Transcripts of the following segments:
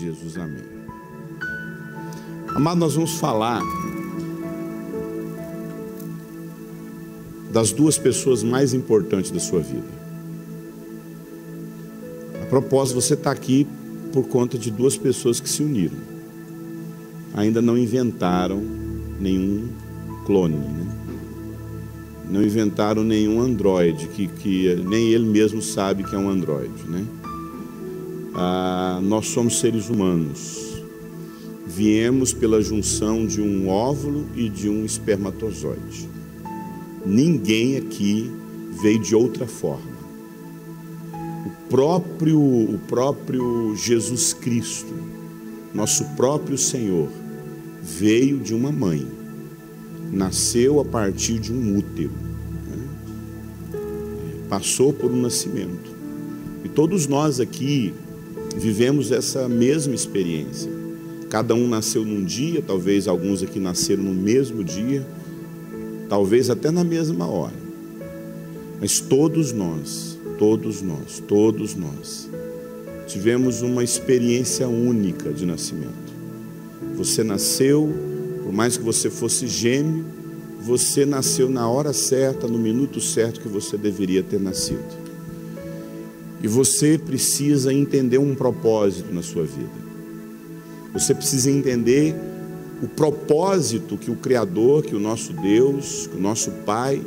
Jesus, amém. Amado, nós vamos falar das duas pessoas mais importantes da sua vida. A propósito, você está aqui por conta de duas pessoas que se uniram. Ainda não inventaram nenhum clone, né? Não inventaram nenhum androide, que nem ele mesmo sabe que é um androide, né? Nós somos seres humanos. Viemos pela junção de um óvulo e de um espermatozoide. Ninguém aqui veio de outra forma. O próprio Jesus Cristo, nosso próprio Senhor, veio de uma mãe. Nasceu a partir de um útero, né? Passou por um nascimento. E todos nós aqui vivemos essa mesma experiência. Cada um nasceu num dia, talvez alguns aqui nasceram no mesmo dia, talvez até na mesma hora. Mas todos nós tivemos uma experiência única de nascimento. Você nasceu, por mais que você fosse gêmeo, você nasceu na hora certa, no minuto certo que você deveria ter nascido. E você precisa entender um propósito na sua vida. Você precisa entender o propósito que o Criador, que o nosso Deus, que o nosso Pai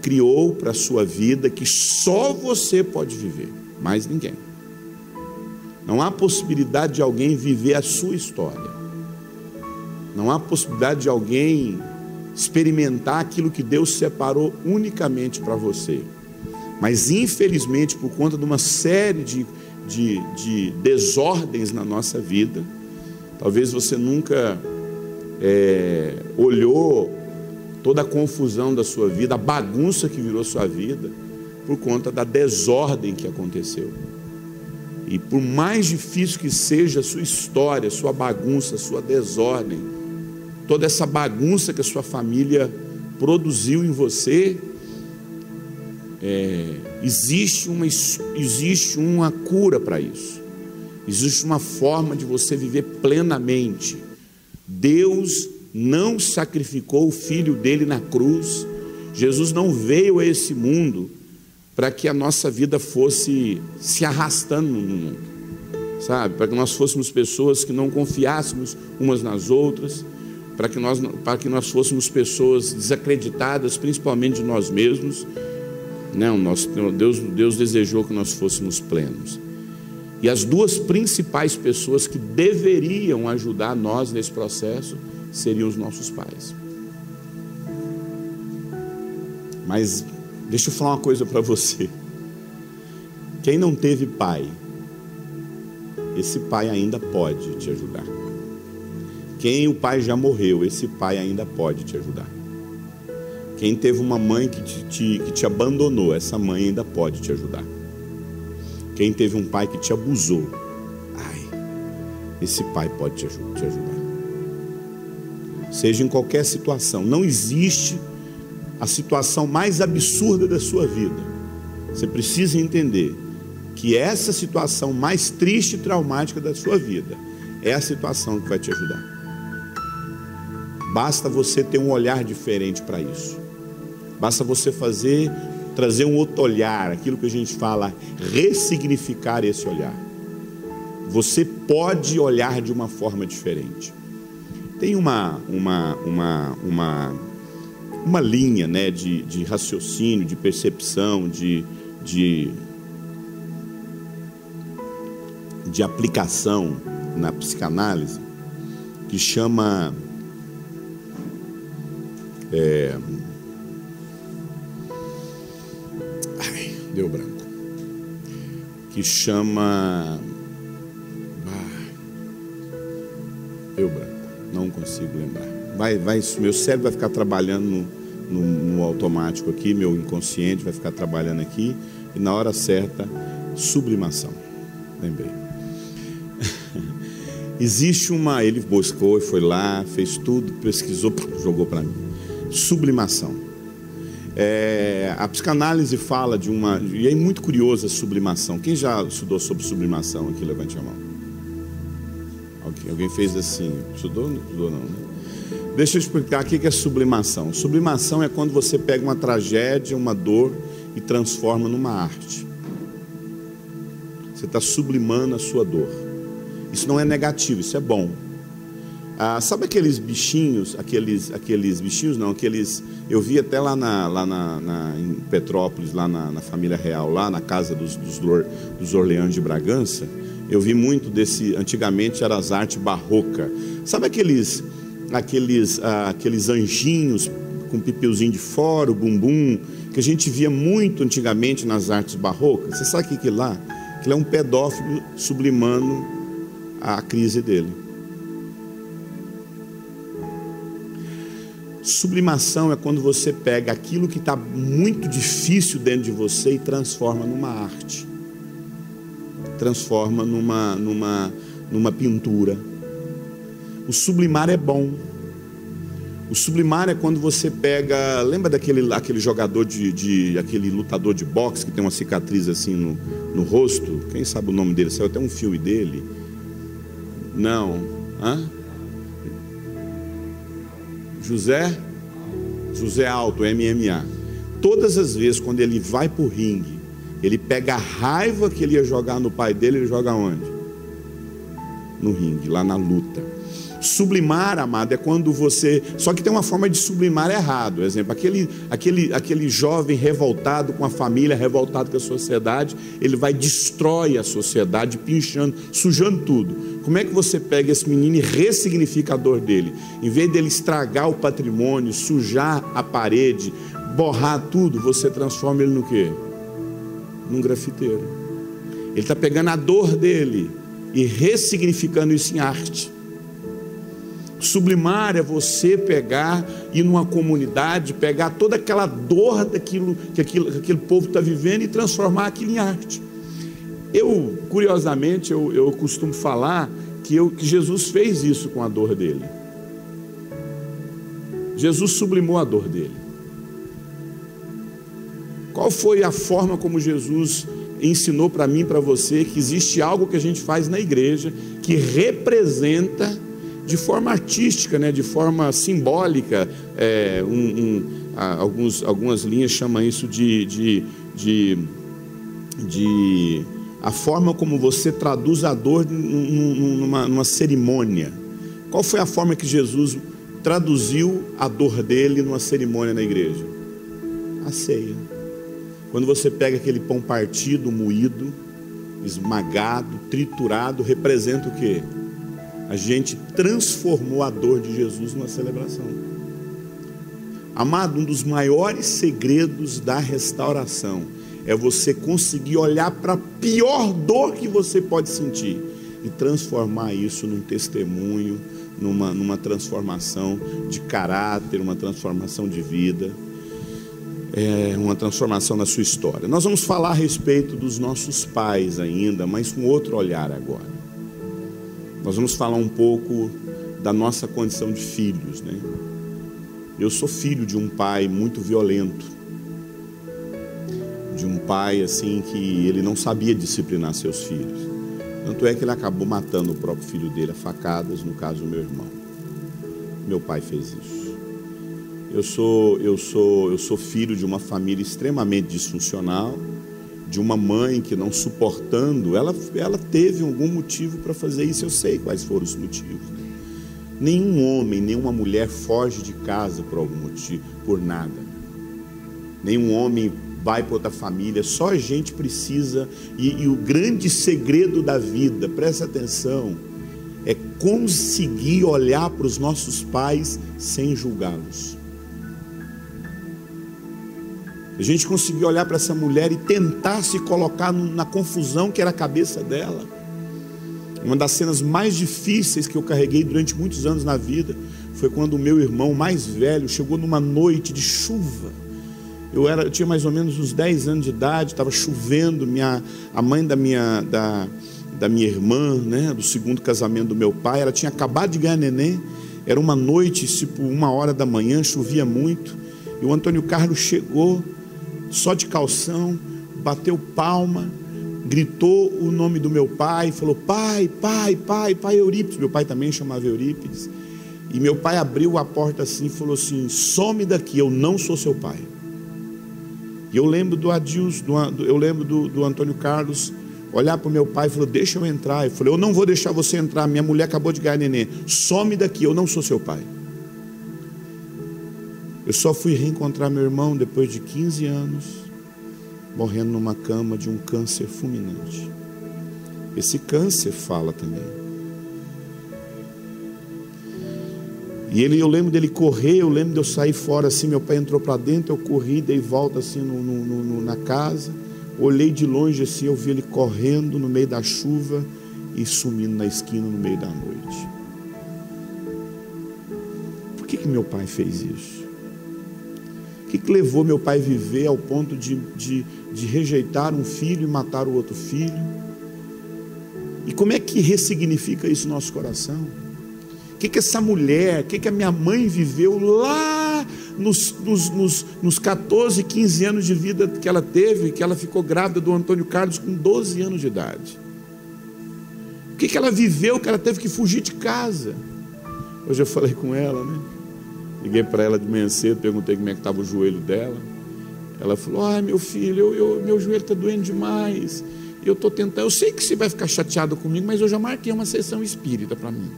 criou para a sua vida, que só você pode viver, mais ninguém. Não há possibilidade de alguém viver a sua história. Não há possibilidade de alguém experimentar aquilo que Deus separou unicamente para você. Mas infelizmente, por conta de uma série de desordens na nossa vida, talvez você nunca olhou toda a confusão da sua vida, a bagunça que virou sua vida, por conta da desordem que aconteceu. E por mais difícil que seja a sua história, sua bagunça, sua desordem, toda essa bagunça que a sua família produziu em você, existe uma cura para isso. Existe uma forma de você viver plenamente. Deus não sacrificou o Filho dele na cruz. Jesus não veio a esse mundo para que a nossa vida fosse se arrastando no mundo, sabe? Para que nós fôssemos pessoas que não confiássemos umas nas outras, para que nós fôssemos pessoas desacreditadas, principalmente de nós mesmos. Não, Deus desejou que nós fôssemos plenos. E as duas principais pessoas que deveriam ajudar nós nesse processo seriam os nossos pais. Mas deixa eu falar uma coisa para você. Quem não teve pai, esse pai ainda pode te ajudar. Quem o pai já morreu, esse pai ainda pode te ajudar. Quem teve uma mãe que te abandonou, essa mãe ainda pode te ajudar. Quem teve um pai que te abusou, esse pai pode te ajudar. Seja em qualquer situação, não existe a situação mais absurda da sua vida. Você precisa entender que essa situação mais triste e traumática da sua vida é a situação que vai te ajudar. Basta você ter um olhar diferente para isso. Basta você trazer um outro olhar, aquilo que a gente fala, ressignificar esse olhar. Você pode olhar de uma forma diferente. Tem uma linha, né, de raciocínio, de percepção, de aplicação na psicanálise, que chama deu branco, que chama deu branco, não consigo lembrar. Meu cérebro vai ficar trabalhando no automático aqui, meu inconsciente vai ficar trabalhando aqui, e na hora certa, sublimação. Lembrei. Existe ele buscou, foi lá, fez tudo, pesquisou, jogou para mim. Sublimação. A psicanálise fala e é muito curiosa a sublimação. Quem já estudou sobre sublimação aqui, levante a mão. Alguém fez assim. Estudou? Não estudou não, né? Deixa eu explicar o que é sublimação. Sublimação é quando você pega uma tragédia, uma dor e transforma numa arte. Você está sublimando a sua dor. Isso não é negativo, isso é bom. Sabe aqueles bichinhos, eu vi até lá em Petrópolis, lá na família real, lá na casa dos Orleans de Bragança, eu vi muito desse, antigamente eram as artes barrocas. Sabe aqueles anjinhos com pipeuzinho de fora, o bumbum, que a gente via muito antigamente nas artes barrocas? Você sabe o que é aquilo lá? Aquilo é um pedófilo sublimando a crise dele. Sublimação é quando você pega aquilo que está muito difícil dentro de você e transforma numa arte, transforma numa pintura. O sublimar é bom. O sublimar é quando você pega, lembra aquele jogador aquele lutador de boxe que tem uma cicatriz assim no rosto? Quem sabe o nome dele? Saiu até um filme dele. Não. José Alto, MMA. Todas as vezes quando ele vai para o ringue, ele pega a raiva que ele ia jogar no pai dele, ele joga onde? No ringue, lá na luta. Sublimar, amado, é quando você... Só que tem uma forma de sublimar errado. Por exemplo, aquele jovem revoltado com a família, revoltado com a sociedade, ele vai destrói a sociedade, pinchando, sujando tudo. Como é que você pega esse menino e ressignifica a dor dele? Em vez dele estragar o patrimônio, sujar a parede, borrar tudo, você transforma ele no quê? Num grafiteiro. Ele está pegando a dor dele e ressignificando isso em arte. Sublimar é você pegar, ir numa comunidade, pegar toda aquela dor daquilo que aquele povo está vivendo e transformar aquilo em arte. Curiosamente, eu costumo falar que Jesus fez isso com a dor dele. Jesus sublimou a dor dele. Qual foi a forma como Jesus ensinou para mim e para você que existe algo que a gente faz na igreja que representa de forma artística, né, de forma simbólica, algumas linhas chamam isso de a forma como você traduz a dor numa cerimônia. Qual foi a forma que Jesus traduziu a dor dele numa cerimônia na igreja? A ceia. Quando você pega aquele pão partido, moído, esmagado, triturado, representa o quê? A gente transformou a dor de Jesus numa celebração. Amado, um dos maiores segredos da restauração é você conseguir olhar para a pior dor que você pode sentir e transformar isso num testemunho, numa transformação de caráter, uma transformação de vida, uma transformação na sua história. Nós vamos falar a respeito dos nossos pais ainda, mas com outro olhar agora. Nós vamos falar um pouco da nossa condição de filhos, né? Eu sou filho de um pai muito violento, de um pai assim que ele não sabia disciplinar seus filhos. Tanto é que ele acabou matando o próprio filho dele a facadas, no caso o meu irmão. Meu pai fez isso. Eu sou filho de uma família extremamente disfuncional, de uma mãe que, não suportando, ela teve algum motivo para fazer isso. Eu sei quais foram os motivos, né? Nenhum homem, nenhuma mulher foge de casa por algum motivo, por nada. Nenhum homem vai para outra família. Só a gente precisa, e o grande segredo da vida, presta atenção, é conseguir olhar para os nossos pais sem julgá-los. A gente conseguiu olhar para essa mulher e tentar se colocar na confusão que era a cabeça dela. Uma das cenas mais difíceis que eu carreguei durante muitos anos na vida foi quando o meu irmão mais velho chegou numa noite de chuva. Eu tinha mais ou menos uns 10 anos de idade, estava chovendo, a mãe da minha irmã, né, do segundo casamento do meu pai, ela tinha acabado de ganhar neném, era uma noite, tipo 1h da manhã, chovia muito, e o Antônio Carlos chegou, só de calção, bateu palma, gritou o nome do meu pai, falou: pai, pai, pai, pai Eurípides. Meu pai também chamava Eurípides. E meu pai abriu a porta assim e falou assim: some daqui, eu não sou seu pai. E eu lembro do Adilson, eu lembro do Antônio Carlos olhar para o meu pai e falou: deixa eu entrar. Eu falei: eu não vou deixar você entrar, minha mulher acabou de ganhar neném, some daqui, eu não sou seu pai. Eu só fui reencontrar meu irmão depois de 15 anos, morrendo numa cama de um câncer fulminante. Esse câncer fala também. E eu lembro dele correr, eu lembro de eu sair fora assim, meu pai entrou para dentro, eu corri, dei volta assim na casa, olhei de longe assim, eu vi ele correndo no meio da chuva e sumindo na esquina no meio da noite. Por que meu pai fez isso? O que levou meu pai a viver ao ponto de rejeitar um filho e matar o outro filho? E como é que ressignifica isso no nosso coração? O que essa mulher, o que a minha mãe viveu lá nos 14, 15 anos de vida que ela teve, que ela ficou grávida do Antônio Carlos com 12 anos de idade? O que ela viveu, que ela teve que fugir de casa? Hoje eu falei com ela, né? Liguei para ela de manhã cedo, perguntei como é que estava o joelho dela. Ela falou: ai meu filho, meu joelho está doendo demais, eu estou tentando, eu sei que você vai ficar chateado comigo, mas eu já marquei uma sessão espírita para mim.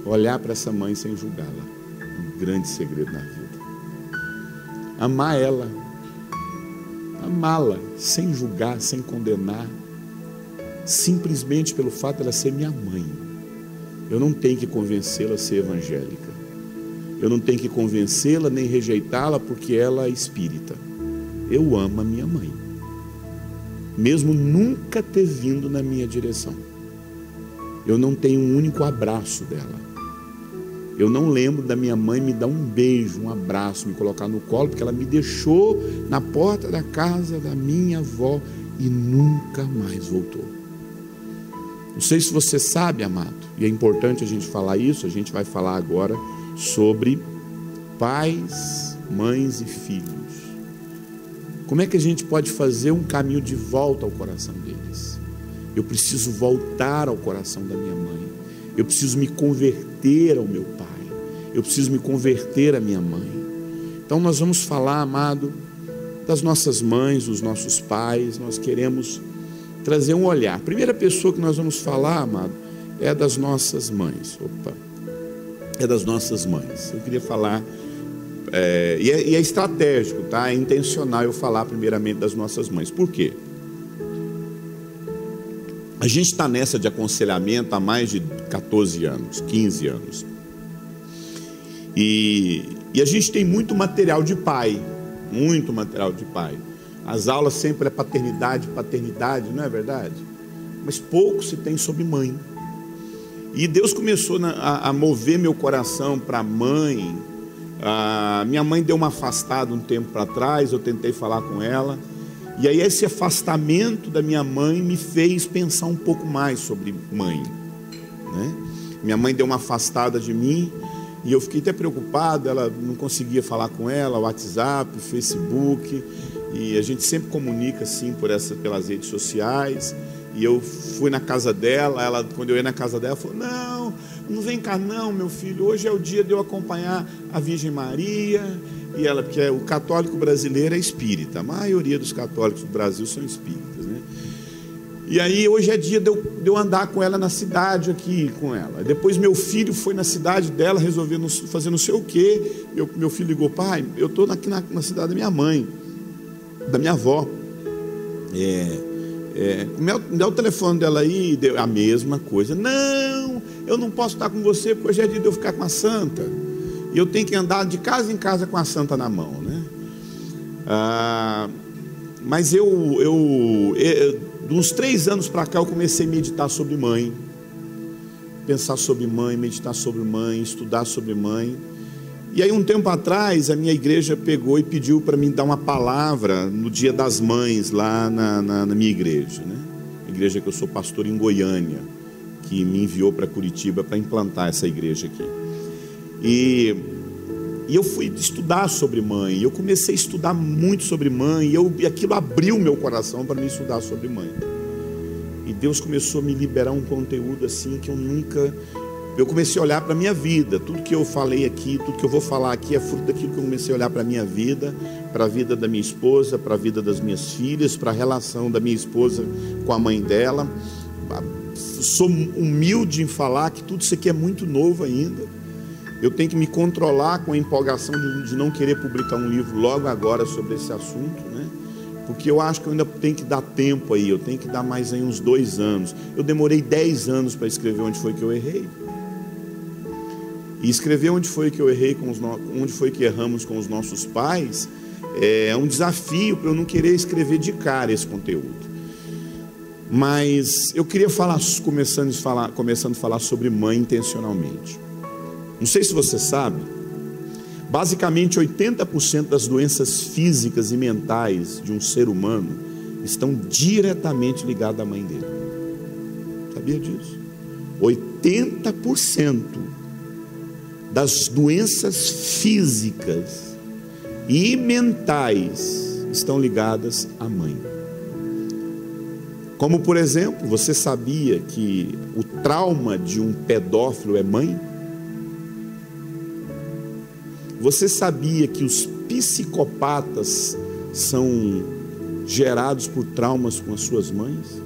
Olhar para essa mãe sem julgá-la, um grande segredo na vida. Amar ela, amá-la sem julgar, sem condenar, simplesmente pelo fato de ela ser minha mãe. Eu não tenho que convencê-la a ser evangélica, eu não tenho que convencê-la nem rejeitá-la porque ela é espírita. Eu amo a minha mãe, mesmo nunca ter vindo na minha direção. Eu não tenho um único abraço dela. Eu não lembro da minha mãe me dar um beijo, um abraço, me colocar no colo, porque ela me deixou na porta da casa da minha avó e nunca mais voltou. Não sei se você sabe, amado, e é importante a gente falar isso. A gente vai falar agora sobre pais, mães e filhos. Como é que a gente pode fazer um caminho de volta ao coração deles? Eu preciso voltar ao coração da minha mãe. Eu preciso me converter ao meu pai. Eu preciso me converter à minha mãe. Então nós vamos falar, amado, das nossas mães, dos nossos pais. Nós queremos trazer um olhar. A primeira pessoa que nós vamos falar, amado, é das nossas mães. É das nossas mães. Eu queria falar, e é estratégico, tá? É intencional eu falar primeiramente das nossas mães. Por quê? A gente está nessa de aconselhamento há mais de 14 anos, 15 anos. E a gente tem muito material de pai, muito material de pai. As aulas sempre é paternidade, não é verdade? Mas pouco se tem sobre mãe. E Deus começou a mover meu coração para a mãe. Minha mãe deu uma afastada um tempo para trás, eu tentei falar com ela. E aí esse afastamento da minha mãe me fez pensar um pouco mais sobre mãe, né? Minha mãe deu uma afastada de mim e eu fiquei até preocupado. Ela não conseguia falar com ela, WhatsApp, Facebook, e a gente sempre comunica assim pelas redes sociais. E eu fui na casa dela, quando eu ia na casa dela, ela falou: não vem cá não, meu filho, hoje é o dia de eu acompanhar a Virgem Maria. E ela, porque o católico brasileiro é espírita, a maioria dos católicos do Brasil são espíritas, né? E aí hoje é dia de eu andar com ela na cidade aqui com ela. Depois meu filho foi na cidade dela, resolvendo fazer não sei o quê. Meu filho ligou: pai, eu estou aqui na cidade da minha mãe, da minha avó. Me dá o telefone dela aí. Deu a mesma coisa. Não, eu não posso estar com você porque hoje é dia de eu ficar com a santa. E eu tenho que andar de casa em casa com a santa na mão, né? Mas de uns 3 anos para cá eu comecei a meditar sobre mãe, pensar sobre mãe, meditar sobre mãe, estudar sobre mãe. E aí um tempo atrás a minha igreja pegou e pediu para mim dar uma palavra no Dia das Mães lá na minha igreja, né? A igreja que eu sou pastor em Goiânia, que me enviou para Curitiba para implantar essa igreja aqui. E eu fui estudar sobre mãe, eu comecei a estudar muito sobre mãe, e aquilo abriu meu coração para me estudar sobre mãe. E Deus começou a me liberar um conteúdo assim que eu comecei a olhar para a minha vida. Tudo que eu falei aqui, tudo que eu vou falar aqui é fruto daquilo que eu comecei a olhar para a minha vida, para a vida da minha esposa, para a vida das minhas filhas, para a relação da minha esposa com a mãe dela. Sou humilde em falar que tudo isso aqui é muito novo ainda. Eu tenho que me controlar com a empolgação de não querer publicar um livro logo agora sobre esse assunto, né? Porque eu acho que eu ainda tenho que dar tempo aí, eu tenho que dar mais aí uns 2 anos. Eu demorei 10 anos para escrever Onde Foi Que Eu Errei. E escrever Onde Foi Que Eu Errei, onde foi que erramos com os nossos pais, é um desafio para eu não querer escrever de cara esse conteúdo. Mas eu queria começando a falar sobre mãe intencionalmente. Não sei se você sabe, basicamente 80% das doenças físicas e mentais de um ser humano estão diretamente ligadas à mãe dele. Sabia disso? 80% das doenças físicas e mentais estão ligadas à mãe. Como, por exemplo, você sabia que o trauma de um pedófilo é mãe? Você sabia que os psicopatas são gerados por traumas com as suas mães?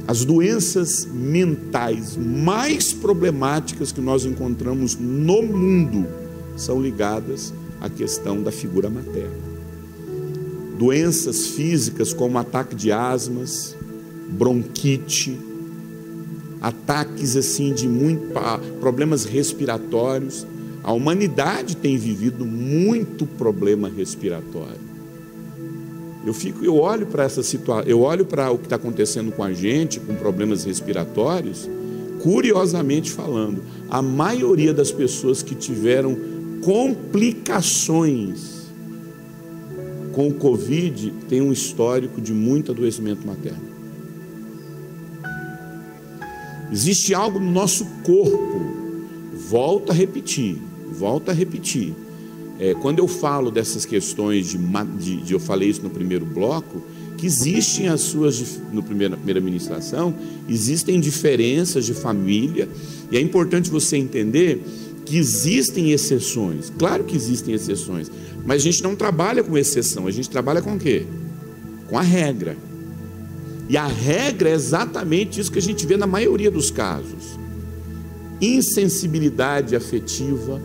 As doenças mentais mais problemáticas que nós encontramos no mundo são ligadas à questão da figura materna. Doenças físicas como ataque de asmas, bronquite, ataques assim de problemas respiratórios. A humanidade tem vivido muito problema respiratório. Eu olho para essa situação, eu olho para o que está acontecendo com a gente, com problemas respiratórios, curiosamente falando, a maioria das pessoas que tiveram complicações com o Covid tem um histórico de muito adoecimento materno. Existe algo no nosso corpo, volto a repetir. Quando eu falo dessas questões eu falei isso no primeiro bloco, que existem na primeira ministração, existem diferenças de família, e é importante você entender que existem exceções. Claro que existem exceções, mas a gente não trabalha com exceção, a gente trabalha com o quê? Com a regra. E a regra é exatamente isso que a gente vê na maioria dos casos: insensibilidade afetiva,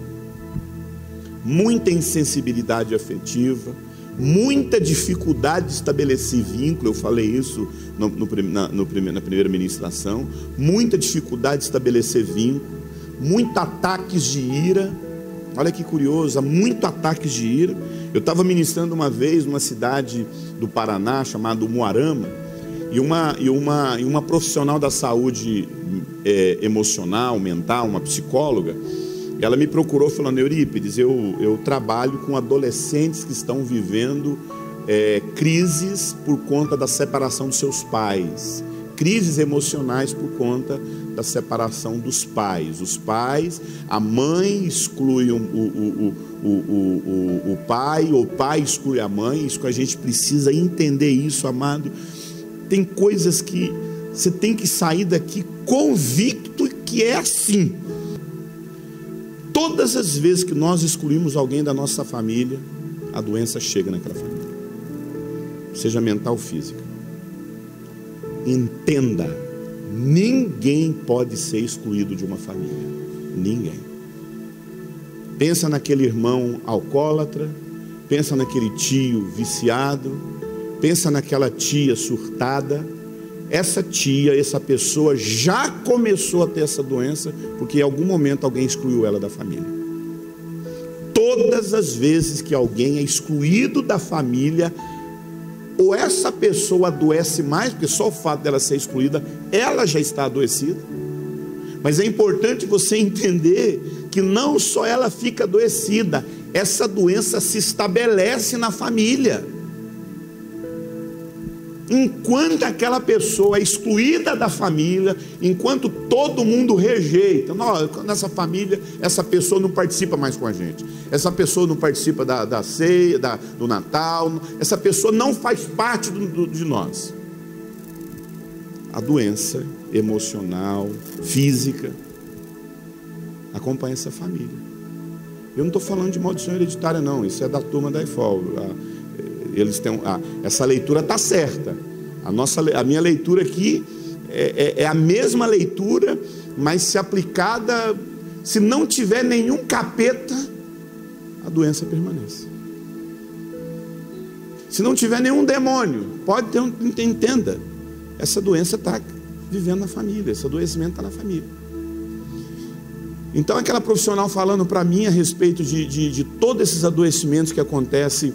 muita insensibilidade afetiva, muita dificuldade de estabelecer vínculo. Eu falei isso na primeira ministração. Muita dificuldade de estabelecer vínculo, muitos ataques de ira. Olha que curioso, há muitos ataques de ira. Eu estava ministrando uma vez numa cidade do Paraná chamada Umuarama, e uma profissional da saúde emocional, mental, uma psicóloga, ela me procurou falando: Eurípides, eu trabalho com adolescentes que estão vivendo crises por conta da separação dos seus pais, crises emocionais por conta da separação dos pais. Os pais, a mãe exclui o pai, ou o pai exclui a mãe. Isso que a gente precisa entender isso, amado. Tem coisas que você tem que sair daqui convicto que é assim. Todas as vezes que nós excluímos alguém da nossa família, a doença chega naquela família, seja mental ou física. Entenda, ninguém pode ser excluído de uma família. Ninguém. Pensa naquele irmão alcoólatra, pensa naquele tio viciado, pensa naquela tia surtada. Essa tia, essa pessoa já começou a ter essa doença porque em algum momento alguém excluiu ela da família. Todas as vezes que alguém é excluído da família, ou essa pessoa adoece mais, porque só o fato dela ser excluída, ela já está adoecida. Mas é importante você entender que não só ela fica adoecida, essa doença se estabelece na família. enquanto aquela pessoa é excluída da família, enquanto todo mundo rejeita. Nessa família, essa pessoa não participa mais com a gente, essa pessoa não participa da ceia, do Natal, essa pessoa não faz parte de nós. A doença emocional, física, acompanha essa família. Eu não estou falando de maldição hereditária, não. Isso é da turma da EFOL. Eles têm essa leitura está certa. A minha leitura aqui é a mesma leitura, mas se aplicada, se não tiver nenhum capeta, a doença permanece. Se não tiver nenhum demônio, pode ter entenda, essa doença está vivendo na família, esse adoecimento está na família. Então aquela profissional falando para mim a respeito de todos esses adoecimentos que acontece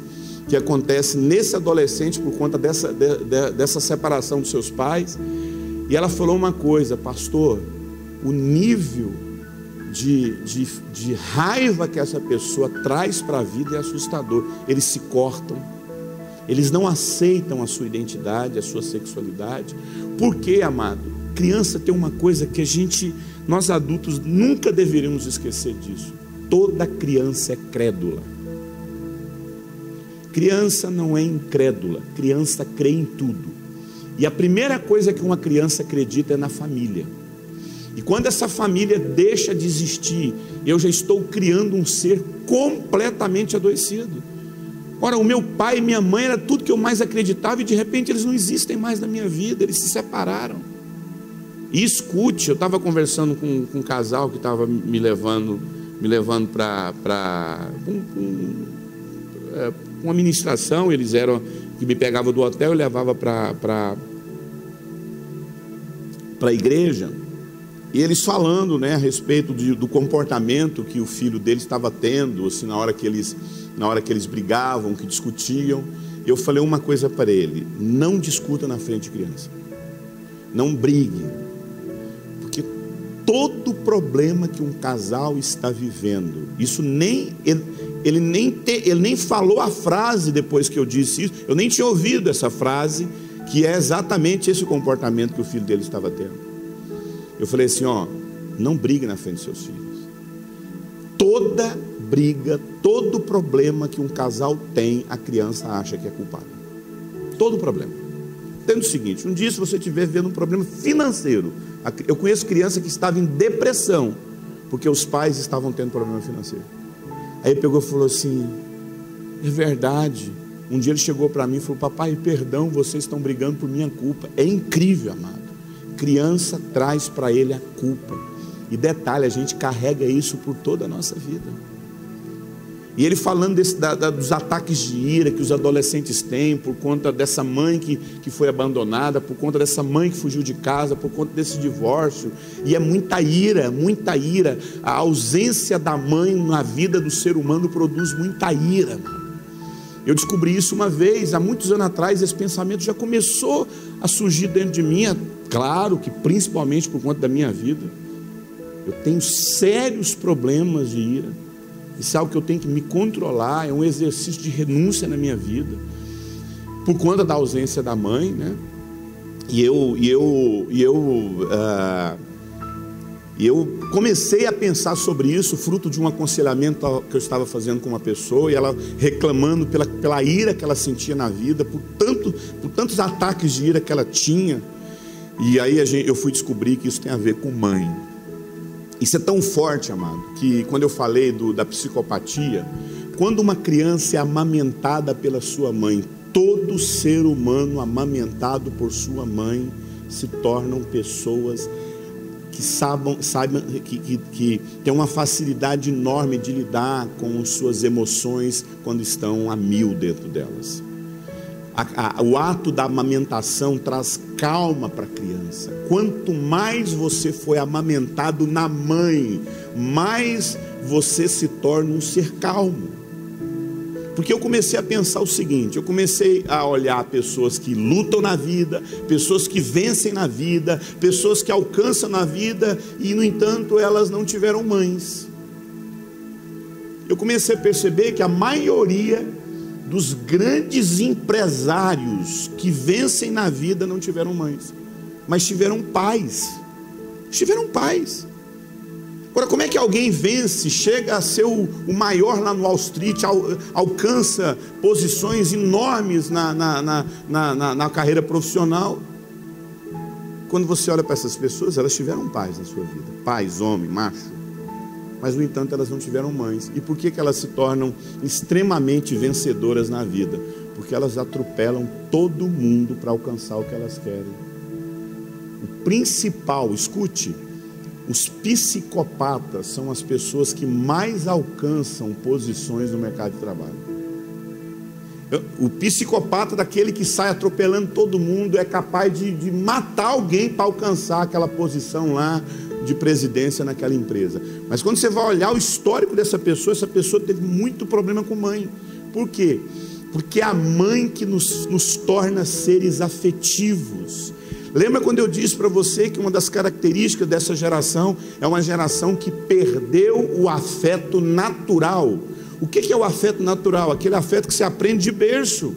nesse adolescente por conta dessa separação dos seus pais, e ela falou uma coisa: pastor, o nível de raiva que essa pessoa traz para a vida é assustador. Eles se cortam, eles não aceitam a sua identidade, a sua sexualidade. Por quê, amado? Criança tem uma coisa que nós adultos nunca deveríamos esquecer disso: toda criança é crédula. Criança não é incrédula, criança crê em tudo. E a primeira coisa que uma criança acredita é na família. E quando essa família deixa de existir, eu já estou criando um ser completamente adoecido. Ora, o meu pai e minha mãe era tudo que eu mais acreditava, e de repente eles não existem mais na minha vida, eles se separaram. E escute, eu estava conversando com um casal que estava me levando para uma ministração. Eles eram que me pegavam do hotel e levava para a igreja, e eles falando, né, a respeito do comportamento que o filho deles estava tendo, assim, na hora que eles brigavam, que discutiam. Eu falei uma coisa para ele: não discuta na frente de criança, não brigue, porque todo problema que um casal está vivendo, isso ele nem falou a frase depois que eu disse isso, eu nem tinha ouvido essa frase, que é exatamente esse comportamento que o filho dele estava tendo. Eu falei assim: não brigue na frente dos seus filhos. Toda briga, todo problema que um casal tem, a criança acha que é culpada. Todo problema. Entenda o seguinte: um dia, se você estiver vendo um problema financeiro, eu conheço criança que estava em depressão porque os pais estavam tendo problema financeiro. Aí ele pegou e falou assim: é verdade. Um dia ele chegou para mim e falou: papai, perdão, vocês estão brigando por minha culpa. É incrível, amado. Criança traz para ele a culpa. E detalhe, a gente carrega isso por toda a nossa vida. E ele falando dos ataques de ira que os adolescentes têm por conta dessa mãe que foi abandonada, por conta dessa mãe que fugiu de casa, por conta desse divórcio. E é muita ira, muita ira. A ausência da mãe na vida do ser humano produz muita ira, mano. Eu descobri isso uma vez, há muitos anos atrás. Esse pensamento já começou a surgir dentro de mim. Claro que principalmente por conta da minha vida. Eu tenho sérios problemas de ira. Isso é algo que eu tenho que me controlar. É um exercício de renúncia na minha vida, por conta da ausência da mãe, né? E eu comecei a pensar sobre isso, fruto de um aconselhamento que eu estava fazendo com uma pessoa, e ela reclamando pela ira que ela sentia na vida, por tantos ataques de ira que ela tinha. E aí eu fui descobrir que isso tem a ver com mãe. Isso é tão forte, amado, que quando eu falei da psicopatia, quando uma criança é amamentada pela sua mãe, todo ser humano amamentado por sua mãe se tornam pessoas que saibam que tem uma facilidade enorme de lidar com suas emoções quando estão a mil dentro delas. O ato da amamentação traz calma para a criança. Quanto mais você foi amamentado na mãe, mais você se torna um ser calmo. Porque eu comecei a pensar o seguinte: eu comecei a olhar pessoas que lutam na vida, pessoas que vencem na vida, pessoas que alcançam na vida, e no entanto elas não tiveram mães. Eu comecei a perceber que a maioria dos grandes empresários que vencem na vida não tiveram mães, mas tiveram pais. Tiveram pais. Agora, como é que alguém vence, chega a ser o maior lá no Wall Street, alcança posições enormes na carreira profissional? Quando você olha para essas pessoas, elas tiveram pais na sua vida, pais, homem, macho, mas no entanto elas não tiveram mães. E por que elas se tornam extremamente vencedoras na vida? Porque elas atropelam todo mundo para alcançar o que elas querem. O principal, escute, os psicopatas são as pessoas que mais alcançam posições no mercado de trabalho. O psicopata, daquele que sai atropelando todo mundo, é capaz de matar alguém para alcançar aquela posição lá de presidência naquela empresa. Mas quando você vai olhar o histórico dessa pessoa, essa pessoa teve muito problema com mãe. Por quê? Porque é a mãe que nos torna seres afetivos. Lembra quando eu disse para você que uma das características dessa geração é uma geração que perdeu o afeto natural? O que é o afeto natural? Aquele afeto que se aprende de berço.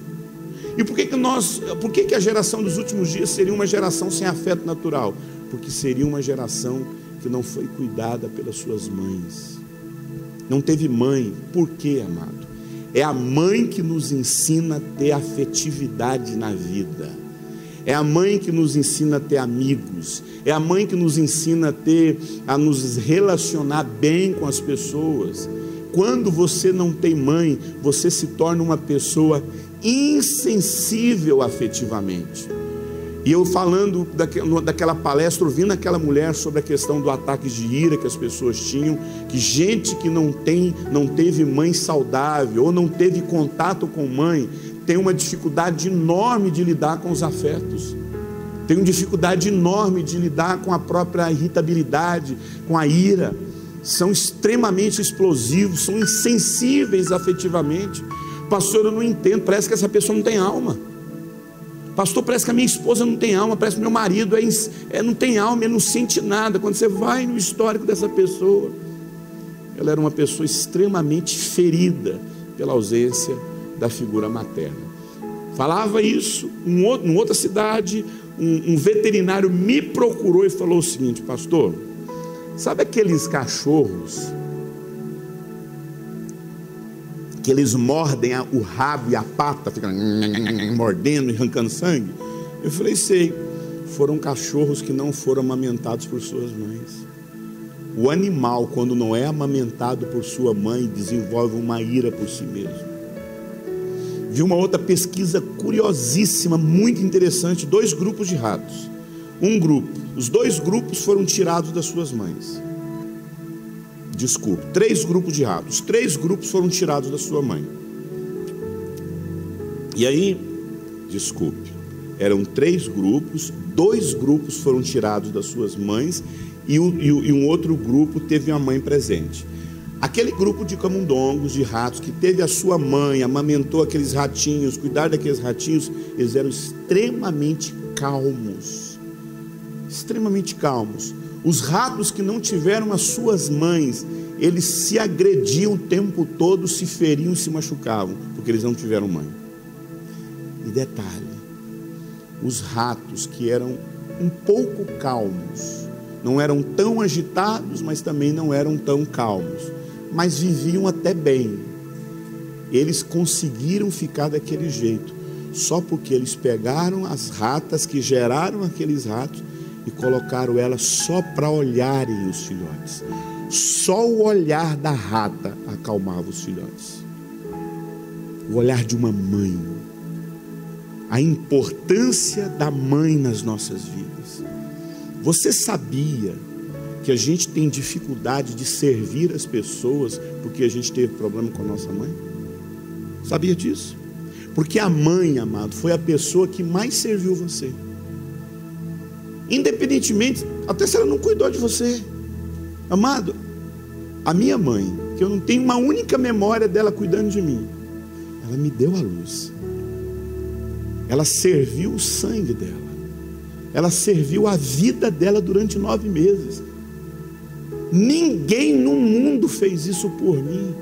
E por que a geração dos últimos dias seria uma geração sem afeto natural? Porque seria uma geração que não foi cuidada pelas suas mães. Não teve mãe. Por quê, amado? É a mãe que nos ensina a ter afetividade na vida. É a mãe que nos ensina a ter amigos. É a mãe que nos ensina a nos relacionar bem com as pessoas. Quando você não tem mãe, você se torna uma pessoa insensível afetivamente. E eu falando daquela palestra, ouvindo aquela mulher sobre a questão do ataque de ira que as pessoas tinham, que gente que não teve mãe saudável, ou não teve contato com mãe, tem uma dificuldade enorme de lidar com os afetos, tem uma dificuldade enorme de lidar com a própria irritabilidade, com a ira, são extremamente explosivos, são insensíveis afetivamente. Pastor, eu não entendo, parece que essa pessoa não tem alma. Pastor, parece que a minha esposa não tem alma, parece que meu marido não tem alma, ele não sente nada. Quando você vai no histórico dessa pessoa, ela era uma pessoa extremamente ferida pela ausência da figura materna. Falava isso, em outra cidade, um veterinário me procurou e falou o seguinte: pastor, sabe aqueles cachorros que eles mordem o rabo e a pata, ficam mordendo e arrancando sangue? Eu falei, sei. Foram cachorros que não foram amamentados por suas mães. O animal, quando não é amamentado por sua mãe, desenvolve uma ira por si mesmo. Vi uma outra pesquisa curiosíssima, muito interessante, 2 grupos de ratos. Os 2 grupos foram tirados das suas mães. 3 grupos de ratos. 3 grupos foram tirados da sua mãe. E aí, eram 3 grupos, 2 grupos foram tirados das suas mães e um outro grupo teve uma mãe presente. Aquele grupo de camundongos, de ratos, que teve a sua mãe, amamentou aqueles ratinhos, cuidar daqueles ratinhos, eles eram extremamente calmos. Extremamente calmos. Os ratos que não tiveram as suas mães, eles se agrediam o tempo todo, se feriam e se machucavam, porque eles não tiveram mãe. E detalhe, os ratos que eram um pouco calmos, não eram tão agitados, mas também não eram tão calmos, mas viviam até bem, eles conseguiram ficar daquele jeito, só porque eles pegaram as ratas que geraram aqueles ratos e colocaram elas só para olharem os filhotes. Só o olhar da rata acalmava os filhotes. O olhar de uma mãe. A importância da mãe nas nossas vidas. Você sabia que a gente tem dificuldade de servir as pessoas porque a gente teve problema com a nossa mãe? Sabia disso? Porque a mãe, amado, foi a pessoa que mais serviu você. Independentemente, até se ela não cuidou de você. Amado, a minha mãe, que eu não tenho uma única memória dela cuidando de mim, ela me deu a luz. Ela serviu o sangue dela. Ela serviu a vida dela durante 9 meses. Ninguém no mundo fez isso por mim.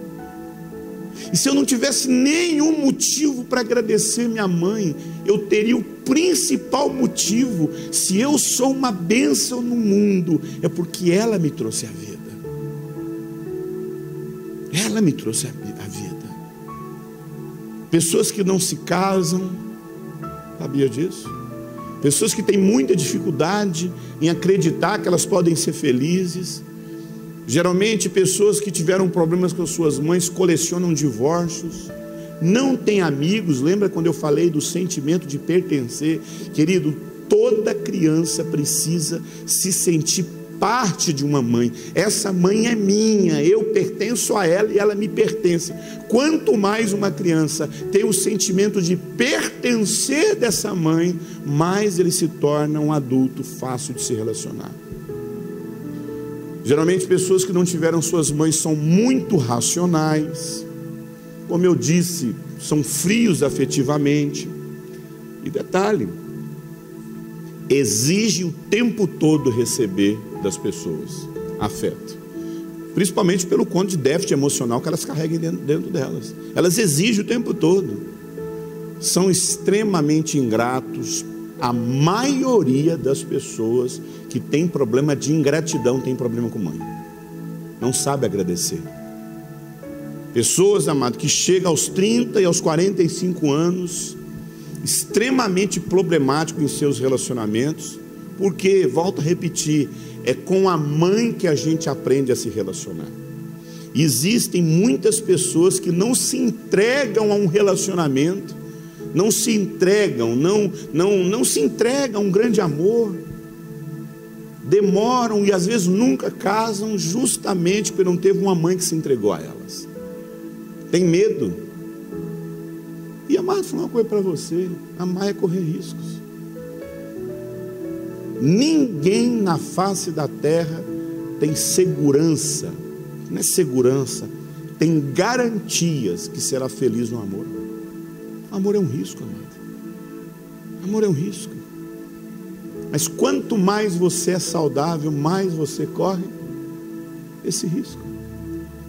E se eu não tivesse nenhum motivo para agradecer minha mãe, eu teria o principal motivo. Se eu sou uma bênção no mundo, é porque ela me trouxe a vida. Ela me trouxe a vida. Pessoas que não se casam, sabia disso? Pessoas que têm muita dificuldade em acreditar que elas podem ser felizes. Geralmente pessoas que tiveram problemas com suas mães colecionam divórcios, não têm amigos. Lembra quando eu falei do sentimento de pertencer? Querido, toda criança precisa se sentir parte de uma mãe. Essa mãe é minha, eu pertenço a ela e ela me pertence. Quanto mais uma criança tem o sentimento de pertencer dessa mãe, mais ele se torna um adulto fácil de se relacionar. Geralmente pessoas que não tiveram suas mães são muito racionais, como eu disse, são frios afetivamente. E detalhe, exige o tempo todo receber das pessoas afeto, principalmente pelo quanto de déficit emocional que elas carregam dentro delas. Elas exigem o tempo todo, são extremamente ingratos. A maioria das pessoas que tem problema de ingratidão tem problema com mãe, não sabe agradecer. Pessoas, amado, que chegam aos 30 e aos 45 anos extremamente problemático em seus relacionamentos, porque, volto a repetir, é com a mãe que a gente aprende a se relacionar. Existem muitas pessoas que não se entregam a um relacionamento, não se entregam, não se entregam a um grande amor, demoram e às vezes nunca casam, justamente porque não teve uma mãe que se entregou a elas. Tem medo. E amar, vou falar uma coisa para você: amar é correr riscos. Ninguém na face da terra tem segurança, não é segurança, tem garantias que será feliz no amor. Amor é um risco, amado. Amor é um risco. Mas quanto mais você é saudável, mais você corre esse risco.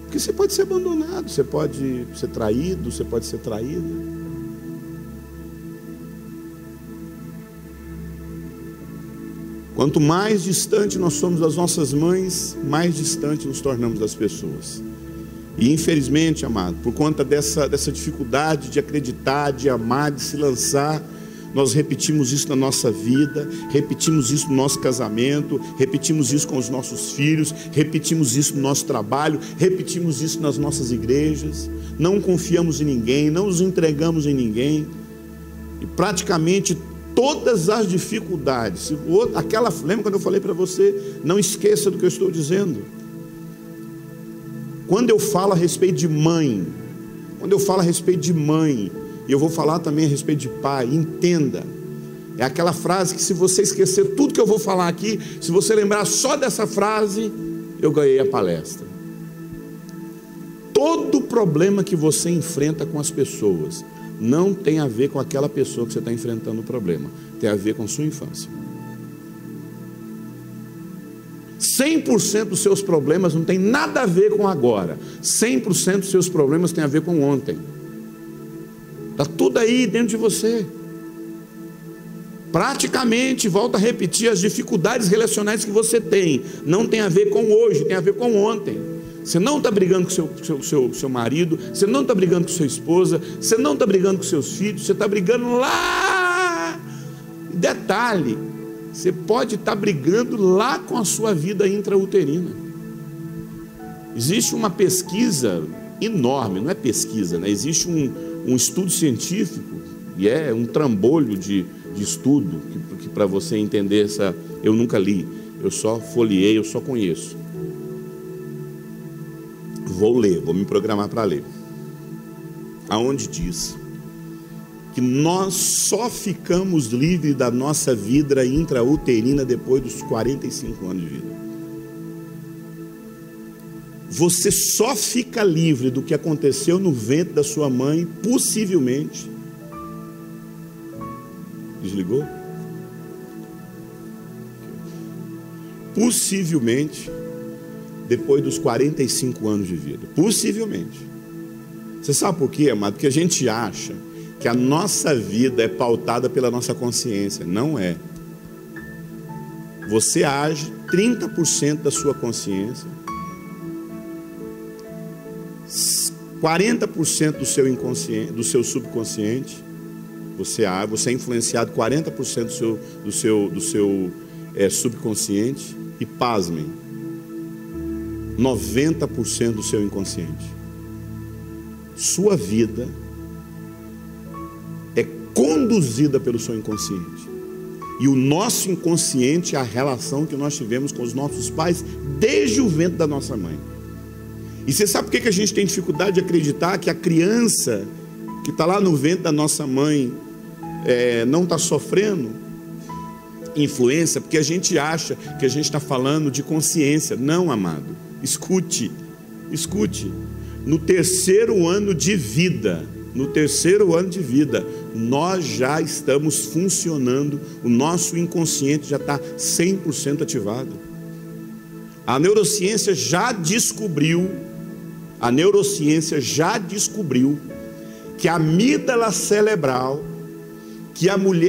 Porque você pode ser abandonado, você pode ser traído, você pode ser traída. Quanto mais distante nós somos das nossas mães, mais distante nos tornamos das pessoas. E infelizmente, amado, por conta dessa dificuldade de acreditar, de amar, de se lançar, nós repetimos isso na nossa vida, repetimos isso no nosso casamento, repetimos isso com os nossos filhos, repetimos isso no nosso trabalho, repetimos isso nas nossas igrejas. Não confiamos em ninguém, não nos entregamos em ninguém. E praticamente todas as dificuldades, lembra quando eu falei para você, não esqueça do que eu estou dizendo. Quando eu falo a respeito de mãe, e eu vou falar também a respeito de pai, entenda, é aquela frase que, se você esquecer tudo que eu vou falar aqui, se você lembrar só dessa frase, eu ganhei a palestra. Todo problema que você enfrenta com as pessoas não tem a ver com aquela pessoa que você está enfrentando o problema, tem a ver com a sua infância. 100% dos seus problemas não tem nada a ver com agora, 100% dos seus problemas tem a ver com ontem. Está tudo aí dentro de você. Praticamente, volto a repetir, as dificuldades relacionais que você tem não tem a ver com hoje, tem a ver com ontem. Você não está brigando com seu marido, você não está brigando com sua esposa, você não está brigando com seus filhos, você está brigando lá. Detalhe, você pode estar brigando lá com a sua vida intrauterina. Existe uma pesquisa enorme, não é pesquisa, né? Existe um estudo científico, e é um trambolho de estudo, que para você entender eu nunca li, eu só folheei, eu só conheço. Vou ler, vou me programar para ler. Aonde diz que nós só ficamos livres da nossa vida intrauterina depois dos 45 anos de vida. Você só fica livre do que aconteceu no ventre da sua mãe, possivelmente. Desligou? Possivelmente depois dos 45 anos de vida. Possivelmente. Você sabe por quê, amado? Porque a gente acha que a nossa vida é pautada pela nossa consciência. Não é. Você age 30% da sua consciência, 40% do seu inconsciente, do seu subconsciente. Você é influenciado 40% do seu subconsciente. E pasmem, 90% do seu inconsciente. Sua vida é conduzida pelo seu inconsciente. E o nosso inconsciente é a relação que nós tivemos com os nossos pais desde o ventre da nossa mãe. E você sabe por que a gente tem dificuldade de acreditar que a criança que está lá no ventre da nossa mãe não está sofrendo influência? Porque a gente acha que a gente está falando de consciência. Não, amado. Escute. No terceiro ano de vida, nós já estamos funcionando, o nosso inconsciente já está 100% ativado. A neurociência já descobriu que a amígdala cerebral,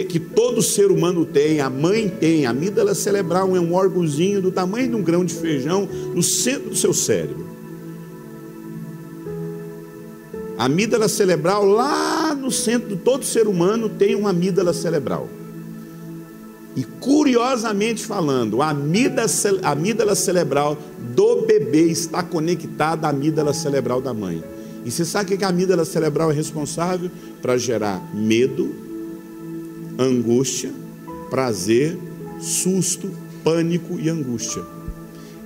que todo ser humano tem, a mãe tem, a amígdala cerebral é um órgãozinho do tamanho de um grão de feijão no centro do seu cérebro. A amígdala cerebral, lá no centro de todo ser humano, tem uma amígdala cerebral. E curiosamente falando, a amígdala cerebral do bebê está conectada à amígdala cerebral da mãe. E você sabe que a amígdala cerebral é responsável para gerar medo, angústia, prazer, susto, pânico e angústia.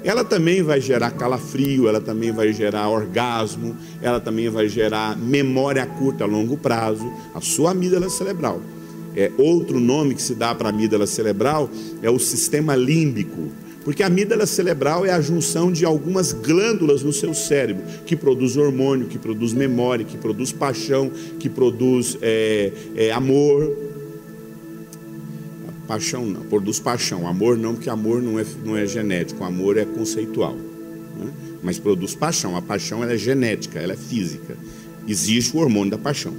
Ela também vai gerar calafrio, ela também vai gerar orgasmo, ela também vai gerar memória curta a longo prazo. A sua amígdala cerebral. Outro nome que se dá para a amígdala cerebral é o sistema límbico, porque a amígdala cerebral é a junção de algumas glândulas no seu cérebro, que produz hormônio, que produz memória, que produz paixão, que produz amor. Paixão não, produz paixão. Amor não, porque amor não é genético, amor é conceitual, né? Mas produz paixão. A paixão ela é genética, ela é física. Existe o hormônio da paixão.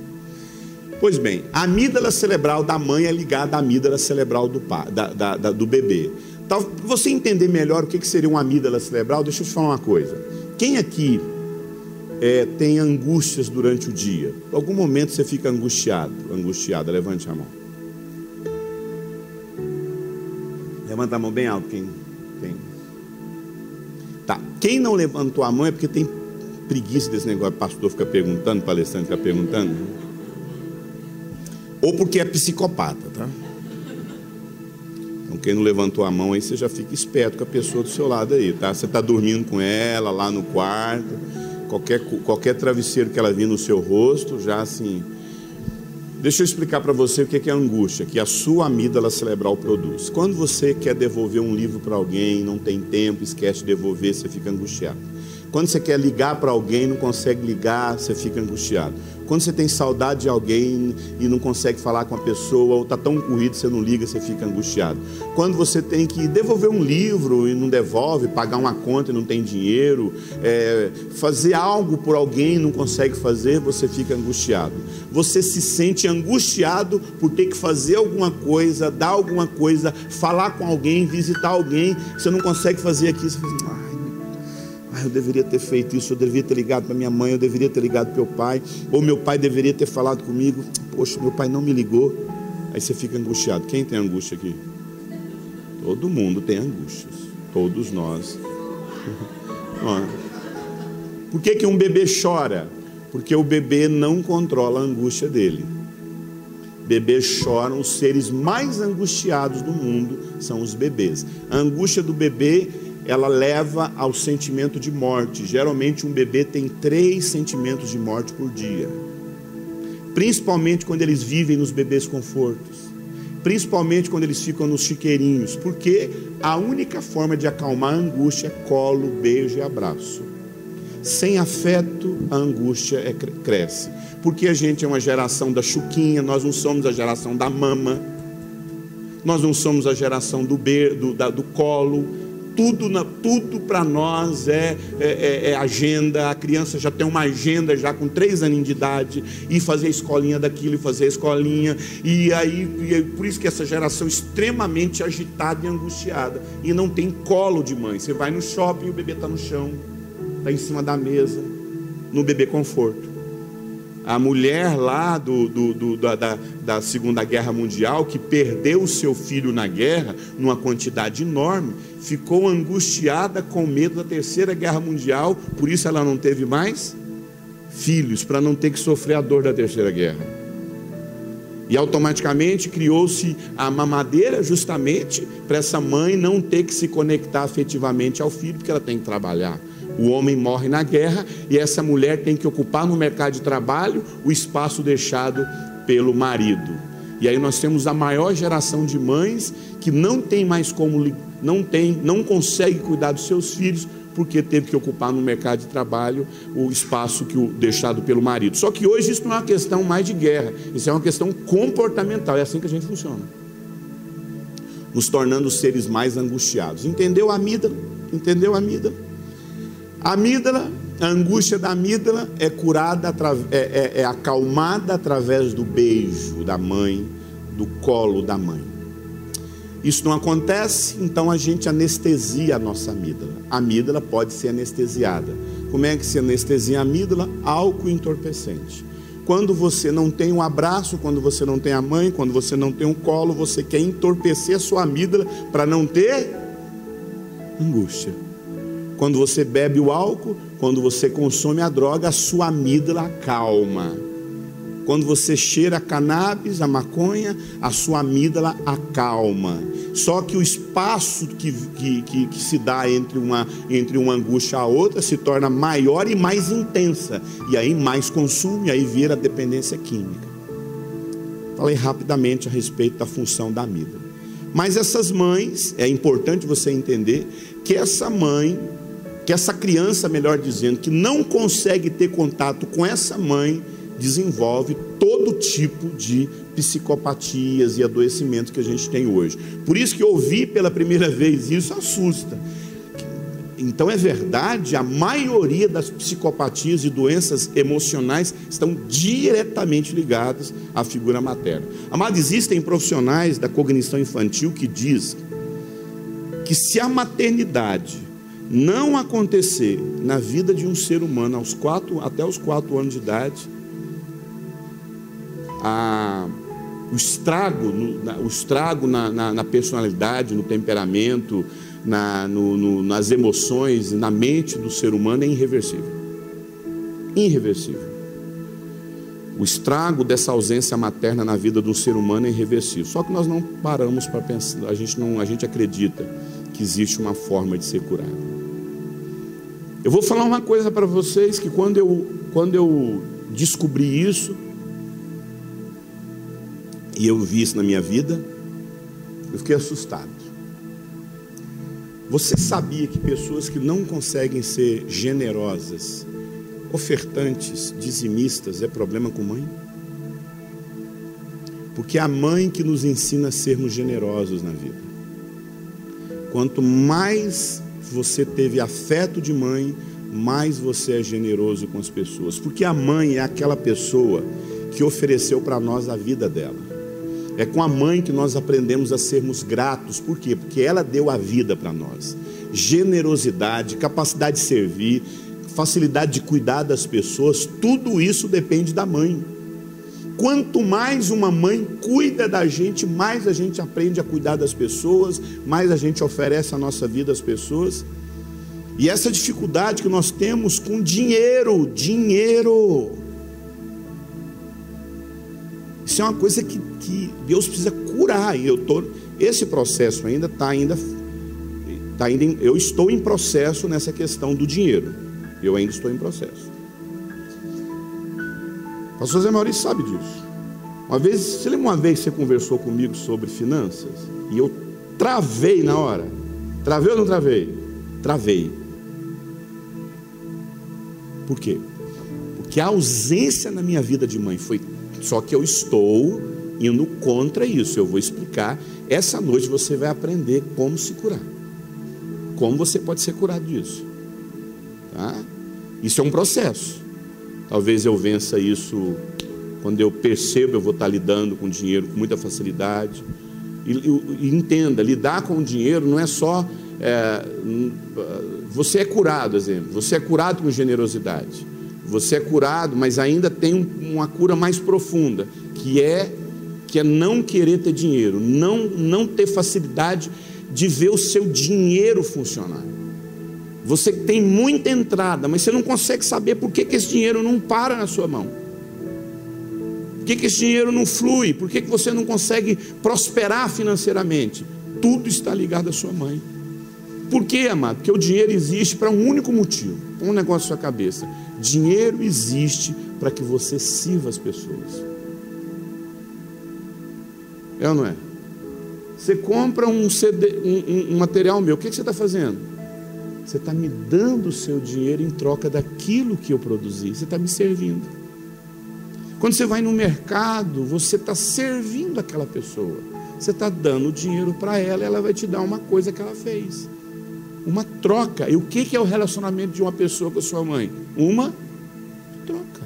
Pois bem, a amígdala cerebral da mãe é ligada à amígdala cerebral do bebê. Para você entender melhor o que seria uma amígdala cerebral, deixa eu te falar uma coisa. Quem aqui tem angústias durante o dia? Em algum momento você fica angustiada, levante a mão. Levanta a mão bem alto, quem tem. Tá. Quem não levantou a mão é porque tem preguiça desse negócio, o pastor fica perguntando, o palestrante fica perguntando. Ou porque é psicopata, tá? Então quem não levantou a mão aí, você já fica esperto com a pessoa do seu lado aí, tá? Você está dormindo com ela lá no quarto, qualquer travesseiro que ela vir no seu rosto, já assim... Deixa eu explicar para você o que é angústia, que a sua amígdala cerebral produz. Quando você quer devolver um livro para alguém, não tem tempo, esquece de devolver, você fica angustiado. Quando você quer ligar para alguém, não consegue ligar, você fica angustiado. Quando você tem saudade de alguém e não consegue falar com a pessoa, ou está tão corrido, você não liga, você fica angustiado. Quando você tem que devolver um livro e não devolve, pagar uma conta e não tem dinheiro, fazer algo por alguém e não consegue fazer, você fica angustiado. Você se sente angustiado por ter que fazer alguma coisa, dar alguma coisa, falar com alguém, visitar alguém, você não consegue fazer aqui, você fala assim, eu deveria ter feito isso, eu deveria ter ligado para minha mãe, eu deveria ter ligado para meu pai, ou meu pai deveria ter falado comigo, poxa, meu pai não me ligou. Aí você fica angustiado. Quem tem angústia aqui? Todo mundo tem angústias, todos nós. Por que um bebê chora? Porque o bebê não controla a angústia dele. Bebês choram, os seres mais angustiados do mundo são os bebês. A angústia do bebê, ela leva ao sentimento de morte. Geralmente um bebê tem 3 sentimentos de morte por dia. Principalmente quando eles vivem nos bebês confortos. Principalmente quando eles ficam nos chiqueirinhos. Porque a única forma de acalmar a angústia é colo, beijo e abraço. Sem afeto, a angústia cresce. Porque a gente é uma geração da chuquinha, nós não somos a geração da mama. Nós não somos a geração do colo. tudo para nós é agenda. A criança já tem uma agenda já com 3 aninhos de idade, e fazer a escolinha daquilo, e fazer a escolinha, e por isso que essa geração é extremamente agitada e angustiada, e não tem colo de mãe. Você vai no shopping, o bebê está no chão, está em cima da mesa, no bebê conforto. A mulher lá da Segunda Guerra Mundial, que perdeu o seu filho na guerra, numa quantidade enorme, ficou angustiada com medo da Terceira Guerra Mundial, por isso ela não teve mais filhos, para não ter que sofrer a dor da Terceira Guerra. E automaticamente criou-se a mamadeira, justamente para essa mãe não ter que se conectar afetivamente ao filho, porque ela tem que trabalhar. O homem morre na guerra e essa mulher tem que ocupar no mercado de trabalho o espaço deixado pelo marido. E aí nós temos a maior geração de mães que não tem mais como, não consegue cuidar dos seus filhos, porque teve que ocupar no mercado de trabalho o espaço deixado pelo marido. Só que hoje isso não é uma questão mais de guerra, isso é uma questão comportamental. É assim que a gente funciona, nos tornando seres mais angustiados. Entendeu a amígdala? Entendeu a amígdala? A amígdala, a angústia da amígdala é curada, é acalmada através do beijo da mãe, do colo da mãe. Isso não acontece, então a gente anestesia a nossa amígdala. A amígdala pode ser anestesiada. Como é que se anestesia a amígdala? Álcool entorpecente. Quando você não tem um abraço, quando você não tem a mãe, quando você não tem um colo, você quer entorpecer a sua amígdala para não ter angústia. Quando você bebe o álcool, quando você consome a droga, a sua amígdala acalma. Quando você cheira a cannabis, a maconha, a sua amígdala acalma. Só que o espaço que se dá entre uma angústia a outra se torna maior e mais intensa. E aí mais consumo, e aí vira dependência química. Falei rapidamente a respeito da função da amígdala. Mas essas mães, é importante você entender que essa criança, melhor dizendo, que não consegue ter contato com essa mãe, desenvolve todo tipo de psicopatias e adoecimentos que a gente tem hoje. Por isso que ouvir pela primeira vez isso assusta. Então é verdade, a maioria das psicopatias e doenças emocionais estão diretamente ligadas à figura materna. Amados, existem profissionais da cognição infantil que dizem que se a maternidade não acontecer na vida de um ser humano até os 4 anos de idade, o estrago na personalidade, no temperamento, nas emoções, na mente do ser humano é irreversível. Irreversível. O estrago dessa ausência materna na vida do ser humano é irreversível. Só que nós não paramos para pensar, a gente acredita que existe uma forma de ser curado. Eu vou falar uma coisa para vocês, que quando eu descobri isso, e eu vi isso na minha vida, eu fiquei assustado. Você sabia que pessoas que não conseguem ser generosas, ofertantes, dizimistas, é problema com mãe? Porque é a mãe que nos ensina a sermos generosos na vida. Quanto mais você teve afeto de mãe, mais você é generoso com as pessoas. Porque a mãe é aquela pessoa que ofereceu para nós a vida dela. É com a mãe que nós aprendemos a sermos gratos. Por quê? Porque ela deu a vida para nós. Generosidade, capacidade de servir, facilidade de cuidar das pessoas, tudo isso depende da mãe. Quanto mais uma mãe cuida da gente, mais a gente aprende a cuidar das pessoas, mais a gente oferece a nossa vida às pessoas. E essa dificuldade que nós temos com dinheiro, isso é uma coisa que Deus precisa curar. E esse processo eu estou em processo nessa questão do dinheiro. Eu ainda estou em processo. O pastor Zé Maurício sabe disso. Você lembra uma vez que você conversou comigo sobre finanças? E eu travei na hora. Travei ou não travei? Travei. Por quê? Porque a ausência na minha vida de mãe foi... Só que eu estou indo contra isso. Eu vou explicar. Essa noite você vai aprender como se curar. como você pode ser curado disso, tá? Isso é um processo. Talvez eu vença isso quando eu percebo, eu vou estar lidando com dinheiro com muita facilidade. E entenda, lidar com o dinheiro não é só... você é curado, exemplo. Você é curado com generosidade. Você é curado, mas ainda tem uma cura mais profunda, que é não querer ter dinheiro, não ter facilidade de ver o seu dinheiro funcionar. Você tem muita entrada, mas você não consegue saber por que esse dinheiro não para na sua mão. Por que esse dinheiro não flui? Por que você não consegue prosperar financeiramente? Tudo está ligado à sua mãe. Por quê, amado? Porque o dinheiro existe para um único motivo. Põe um negócio na sua cabeça. Dinheiro existe para que você sirva as pessoas. É ou não é? Você compra um material meu. O que você está fazendo? Você está me dando o seu dinheiro em troca daquilo que eu produzi. Você está me servindo. Quando você vai no mercado, você está servindo aquela pessoa. Você está dando dinheiro para ela e ela vai te dar uma coisa que ela fez. Uma troca. E o que é o relacionamento de uma pessoa com a sua mãe? Uma troca.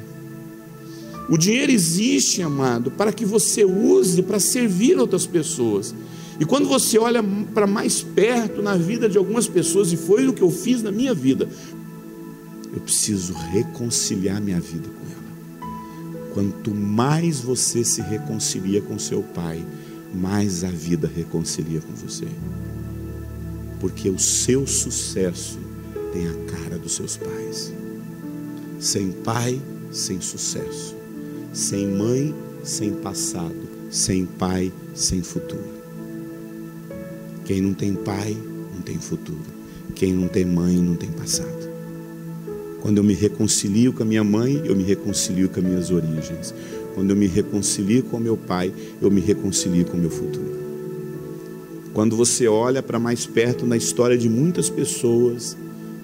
O dinheiro existe, amado, para que você use para servir outras pessoas. E quando você olha para mais perto na vida de algumas pessoas, e foi o que eu fiz na minha vida, eu preciso reconciliar minha vida com ela. Quanto mais você se reconcilia com seu pai, mais a vida reconcilia com você. Porque o seu sucesso tem a cara dos seus pais. Sem pai, sem sucesso. Sem mãe, sem passado. Sem pai, sem futuro. Quem não tem pai, não tem futuro. Quem não tem mãe, não tem passado. Quando eu me reconcilio com a minha mãe, eu me reconcilio com as minhas origens. Quando eu me reconcilio com meu pai, eu me reconcilio com o meu futuro. Quando você olha para mais perto na história de muitas pessoas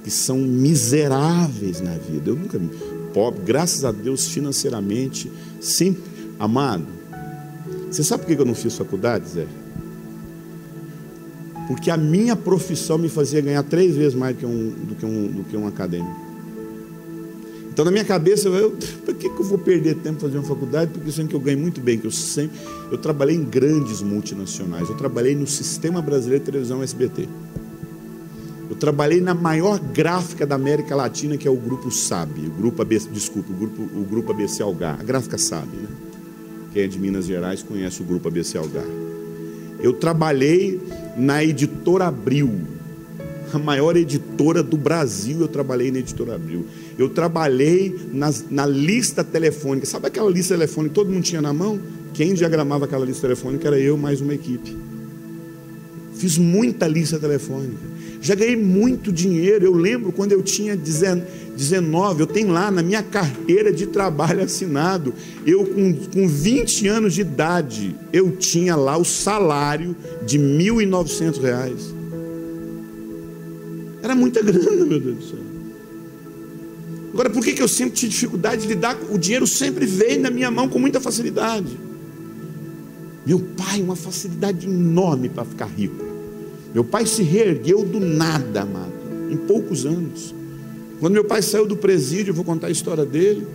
que são miseráveis na vida, eu nunca pobre, graças a Deus financeiramente, sempre, amado. Você sabe por que eu não fiz faculdade, Zé? Porque a minha profissão me fazia ganhar 3 vezes mais do que um acadêmico. Então na minha cabeça, por que eu vou perder tempo fazendo uma faculdade? Porque eu sei que eu ganho muito bem, que eu trabalhei em grandes multinacionais, eu trabalhei no Sistema Brasileiro de Televisão SBT. Eu trabalhei na maior gráfica da América Latina, que é o Grupo SAB, o Grupo ABC Algar, a gráfica SAB, né? Quem é de Minas Gerais conhece o Grupo ABC Algar. Eu trabalhei na Editora Abril, a maior editora do Brasil. Eu trabalhei na Editora Abril. Eu trabalhei na lista telefônica. Sabe aquela lista telefônica que todo mundo tinha na mão? Quem diagramava aquela lista telefônica era eu, mais uma equipe. Fiz muita lista telefônica. Já ganhei muito dinheiro. Eu lembro quando eu tinha 19, eu tenho lá na minha carteira de trabalho assinado, eu com 20 anos de idade, eu tinha lá o salário de R$ 1.900. Era muita grana, meu Deus do céu. Agora, por que eu sempre tive dificuldade de lidar? O dinheiro sempre veio na minha mão com muita facilidade. Meu pai, uma facilidade enorme para ficar rico. Meu pai se reergueu do nada, amado, em poucos anos. Quando meu pai saiu do presídio, eu vou contar a história dele.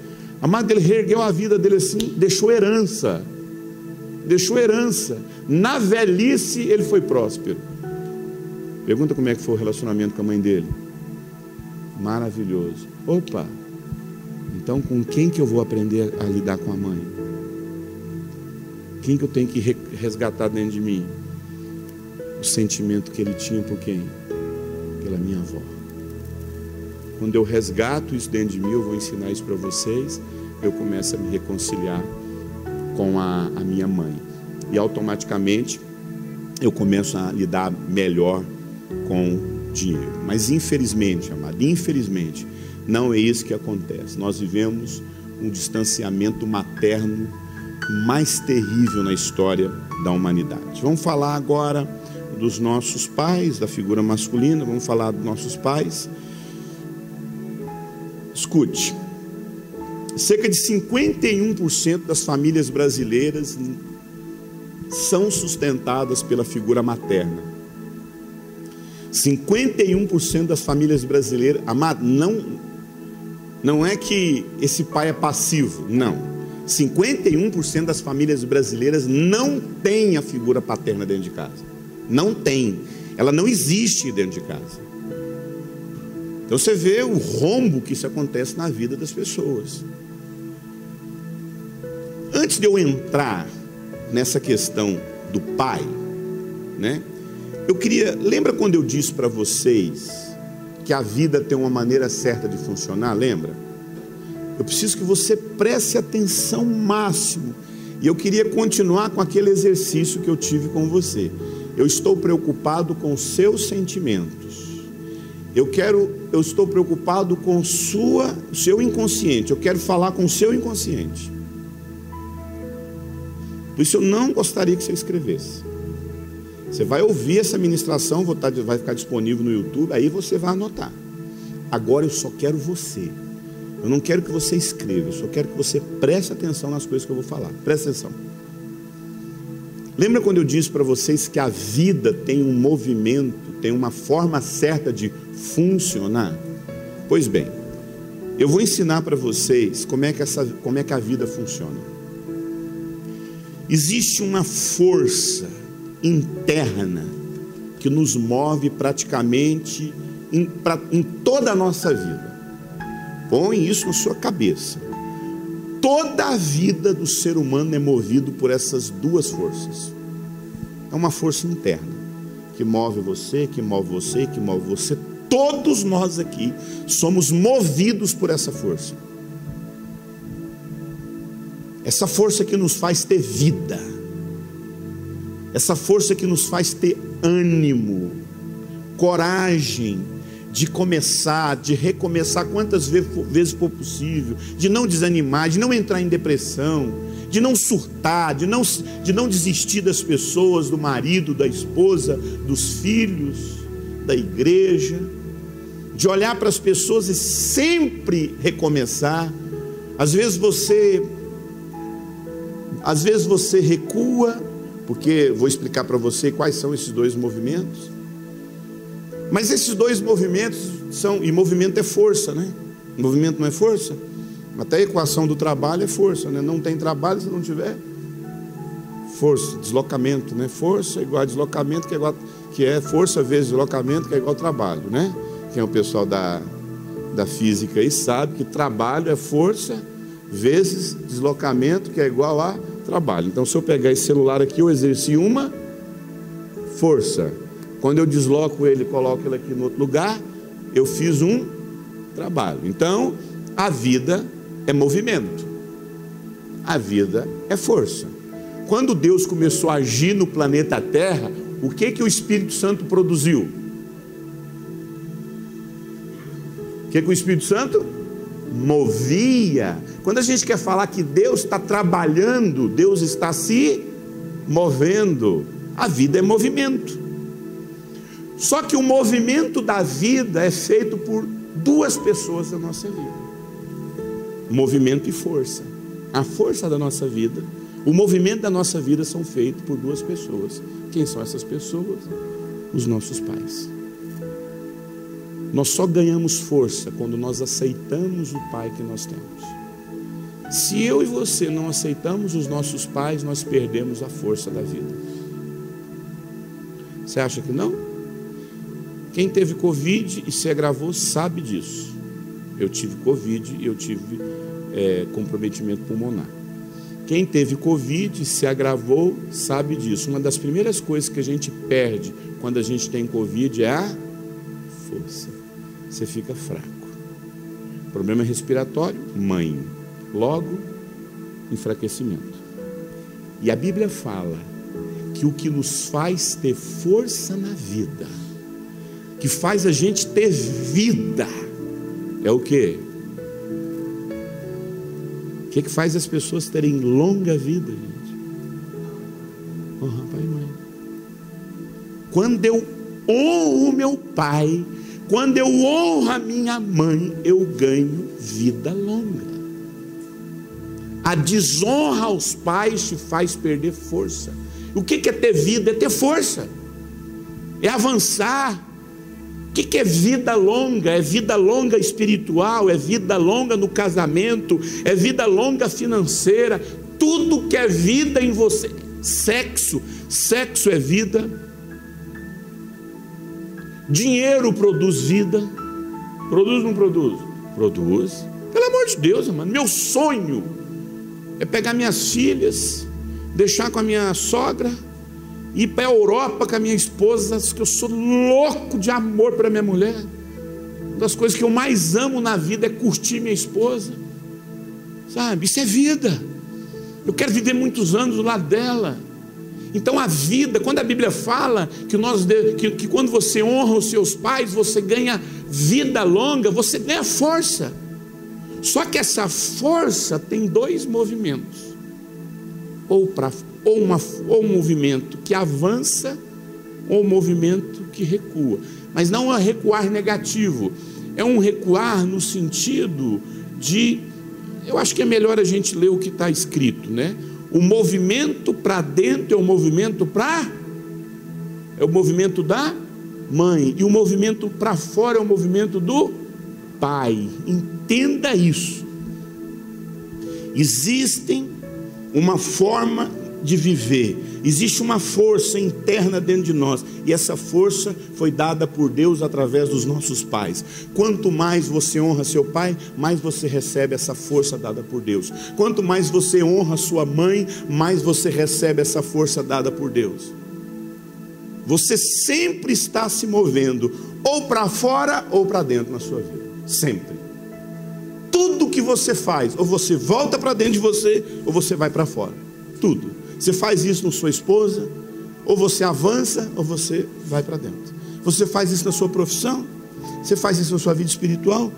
Amado, ele reergueu a vida dele assim, deixou herança. Deixou herança. Na velhice, ele foi próspero. Pergunta como é que foi o relacionamento com a mãe dele. Maravilhoso. Opa, então com quem que eu vou aprender a lidar com a mãe? Quem que eu tenho que resgatar dentro de mim? O sentimento que ele tinha por quem? Pela minha avó. Quando eu resgato isso dentro de mim, eu vou ensinar isso para vocês, eu começo a me reconciliar com a minha mãe. E automaticamente eu começo a lidar melhor com dinheiro. Mas infelizmente, amado, infelizmente, não é isso que acontece. Nós vivemos um distanciamento materno mais terrível na história da humanidade. Vamos falar agora dos nossos pais, da figura masculina, vamos falar dos nossos pais. Escute, cerca de 51% das famílias brasileiras são sustentadas pela figura materna. 51% das famílias brasileiras, amado, não é que esse pai é passivo, não. 51% das famílias brasileiras não tem a figura paterna dentro de casa. Não tem. Ela não existe dentro de casa. Então você vê o rombo que isso acontece na vida das pessoas. Antes de eu entrar nessa questão do pai, né? Lembra quando eu disse para vocês que a vida tem uma maneira certa de funcionar? Lembra? Eu preciso que você preste atenção máximo. E eu queria continuar com aquele exercício que eu tive com você. Eu estou preocupado com os seus sentimentos. Eu estou preocupado com o seu inconsciente. Eu quero falar com o seu inconsciente. Por isso eu não gostaria que você escrevesse. Você vai ouvir essa ministração, vai ficar disponível no YouTube, aí você vai anotar. Agora eu só quero você. Eu não quero que você escreva, eu só quero que você preste atenção nas coisas que eu vou falar. Presta atenção. Lembra quando eu disse para vocês que a vida tem um movimento, tem uma forma certa de funcionar? Pois bem, eu vou ensinar para vocês como é que a vida funciona. Existe uma força interna que nos move praticamente em toda a nossa vida. Põe isso na sua cabeça. Toda a vida do ser humano é movido por essas duas forças. É uma força interna que move você, que move você, que move você. Todos nós aqui somos movidos por essa força. Essa força que nos faz ter vida. Essa força que nos faz ter ânimo, coragem de começar, de recomeçar quantas vezes for possível, de não desanimar, de não entrar em depressão, de não surtar, de não desistir das pessoas, do marido, da esposa, dos filhos, da igreja, de olhar para as pessoas e sempre recomeçar. Às vezes você recua, porque vou explicar para você quais são esses dois movimentos. Mas esses dois movimentos e movimento é força, né? Movimento não é força? Até a equação do trabalho é força, né? Não tem trabalho se não tiver força, deslocamento, né? Força igual a deslocamento, que é força vezes deslocamento, que é igual ao trabalho, né? Quem é o pessoal da física aí sabe que trabalho é força vezes deslocamento, que é igual a trabalho. Então, se eu pegar esse celular aqui, eu exerci uma força. Quando eu desloco ele e coloco ele aqui no outro lugar, eu fiz um trabalho. Então, a vida é movimento. A vida é força. Quando Deus começou a agir no planeta Terra, o que o Espírito Santo produziu? O que o Espírito Santo movia? Quando a gente quer falar que Deus está trabalhando, Deus está se movendo. A vida é movimento. Só que o movimento da vida é feito por duas pessoas da nossa vida: movimento e força. A força da nossa vida, o movimento da nossa vida são feitos por duas pessoas. Quem são essas pessoas? Os nossos pais. Nós só ganhamos força quando nós aceitamos o pai que nós temos. Se eu e você não aceitamos os nossos pais, nós perdemos a força da vida. Você acha que não? Quem teve Covid e se agravou sabe disso. Eu tive Covid e eu tive comprometimento pulmonar. Quem teve Covid e se agravou sabe disso. Uma das primeiras coisas que a gente perde quando a gente tem Covid é a força. Você fica fraco. Problema respiratório, mãe. Logo, enfraquecimento. E a Bíblia fala que o que nos faz ter força na vida, que faz a gente ter vida, é o quê? O que faz as pessoas terem longa vida, gente? Honra pai e mãe. Quando eu honro o meu pai, quando eu honro a minha mãe, eu ganho vida longa. A desonra aos pais te faz perder força. O que é ter vida? É ter força, é avançar, O que é vida longa? É vida longa espiritual, é vida longa no casamento, é vida longa financeira, tudo que é vida em você. Sexo é vida. Dinheiro produz vida. Produz ou não produz? Produz. Pelo amor de Deus, mano. Meu sonho é pegar minhas filhas, deixar com a minha sogra, ir para a Europa com a minha esposa, que eu sou louco de amor para minha mulher. Uma das coisas que eu mais amo na vida é curtir minha esposa, sabe? Isso é vida. Eu quero viver muitos anos do lado dela. Então a vida, quando a Bíblia fala que quando você honra os seus pais, você ganha vida longa, você ganha força. Só que essa força tem dois movimentos: ou um movimento que avança, ou um movimento que recua. Mas não é recuar negativo, é um recuar no sentido de, eu acho que é melhor a gente ler o que está escrito, né? O movimento para dentro é o movimento da mãe, e o movimento para fora é o movimento do pai. Entenda isso. Existe uma forma de viver, existe uma força interna dentro de nós, e essa força foi dada por Deus através dos nossos pais. Quanto mais você honra seu pai, mais você recebe essa força dada por Deus. Quanto mais você honra sua mãe, mais você recebe essa força dada por Deus. Você sempre está se movendo, ou para fora ou para dentro na sua vida, sempre. Tudo que você faz, ou você volta para dentro de você, ou você vai para fora. Tudo. Você faz isso com sua esposa, ou você avança, ou você vai para dentro. Você faz isso na sua profissão, você faz isso na sua vida espiritual.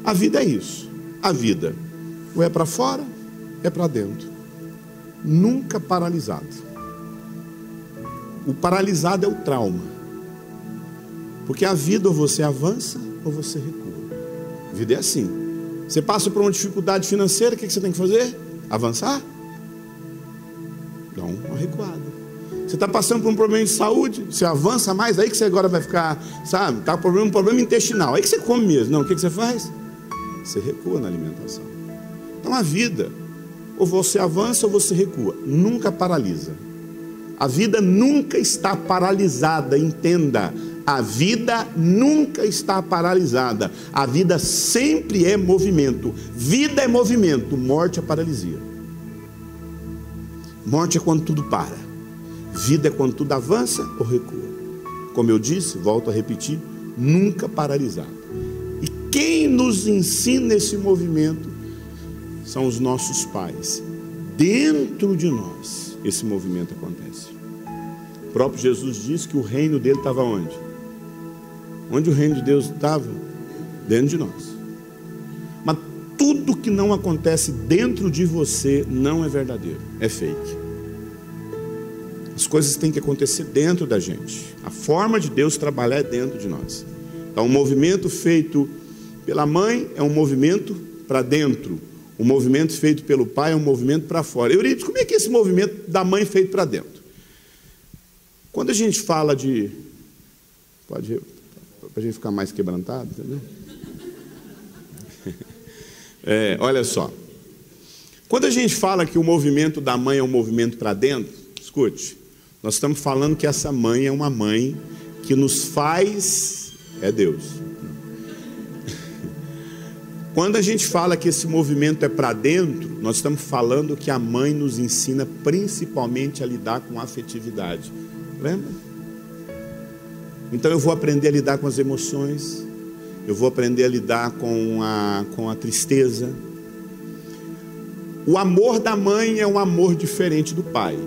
A vida é isso. A vida ou é para fora, é para dentro. Nunca paralisado. O paralisado é o trauma. Porque a vida, ou você avança, ou você recua. A vida é assim. Você passa por uma dificuldade financeira, o que você tem que fazer? Avançar? Dá uma recuada. Você está passando por um problema de saúde, você avança mais, aí que você agora vai ficar, sabe, está com um problema intestinal, aí que você come mesmo. Não, o que você faz? Você recua na alimentação. Então a vida, ou você avança ou você recua, nunca paralisa. A vida nunca está paralisada, entenda. A vida nunca está paralisada. A vida sempre é movimento. Vida é movimento, morte é paralisia. Morte é quando tudo para. Vida é quando tudo avança ou recua. Como eu disse, volto a repetir, nunca paralisado. E quem nos ensina esse movimento são os nossos pais. Dentro de nós, esse movimento acontece. O próprio Jesus disse que o reino dele estava onde? Onde o reino de Deus estava? Dentro de nós. Mas tudo que não acontece dentro de você não é verdadeiro, é fake. As coisas têm que acontecer dentro da gente. A forma de Deus trabalhar é dentro de nós. Então, o movimento feito pela mãe é um movimento para dentro. O movimento feito pelo pai é um movimento para fora. Euripides, como é que é esse movimento da mãe feito para dentro? Quando a gente fala de... Pode ir, para a gente ficar mais quebrantado, entendeu? Olha só. Quando a gente fala que o movimento da mãe é um movimento para dentro, escute, nós estamos falando que essa mãe é uma mãe que nos faz... É Deus. Quando a gente fala que esse movimento é para dentro, nós estamos falando que a mãe nos ensina principalmente a lidar com a afetividade. Lembra? Então eu vou aprender a lidar com as emoções, eu vou aprender a lidar com a tristeza. O amor da mãe é um amor diferente do pai.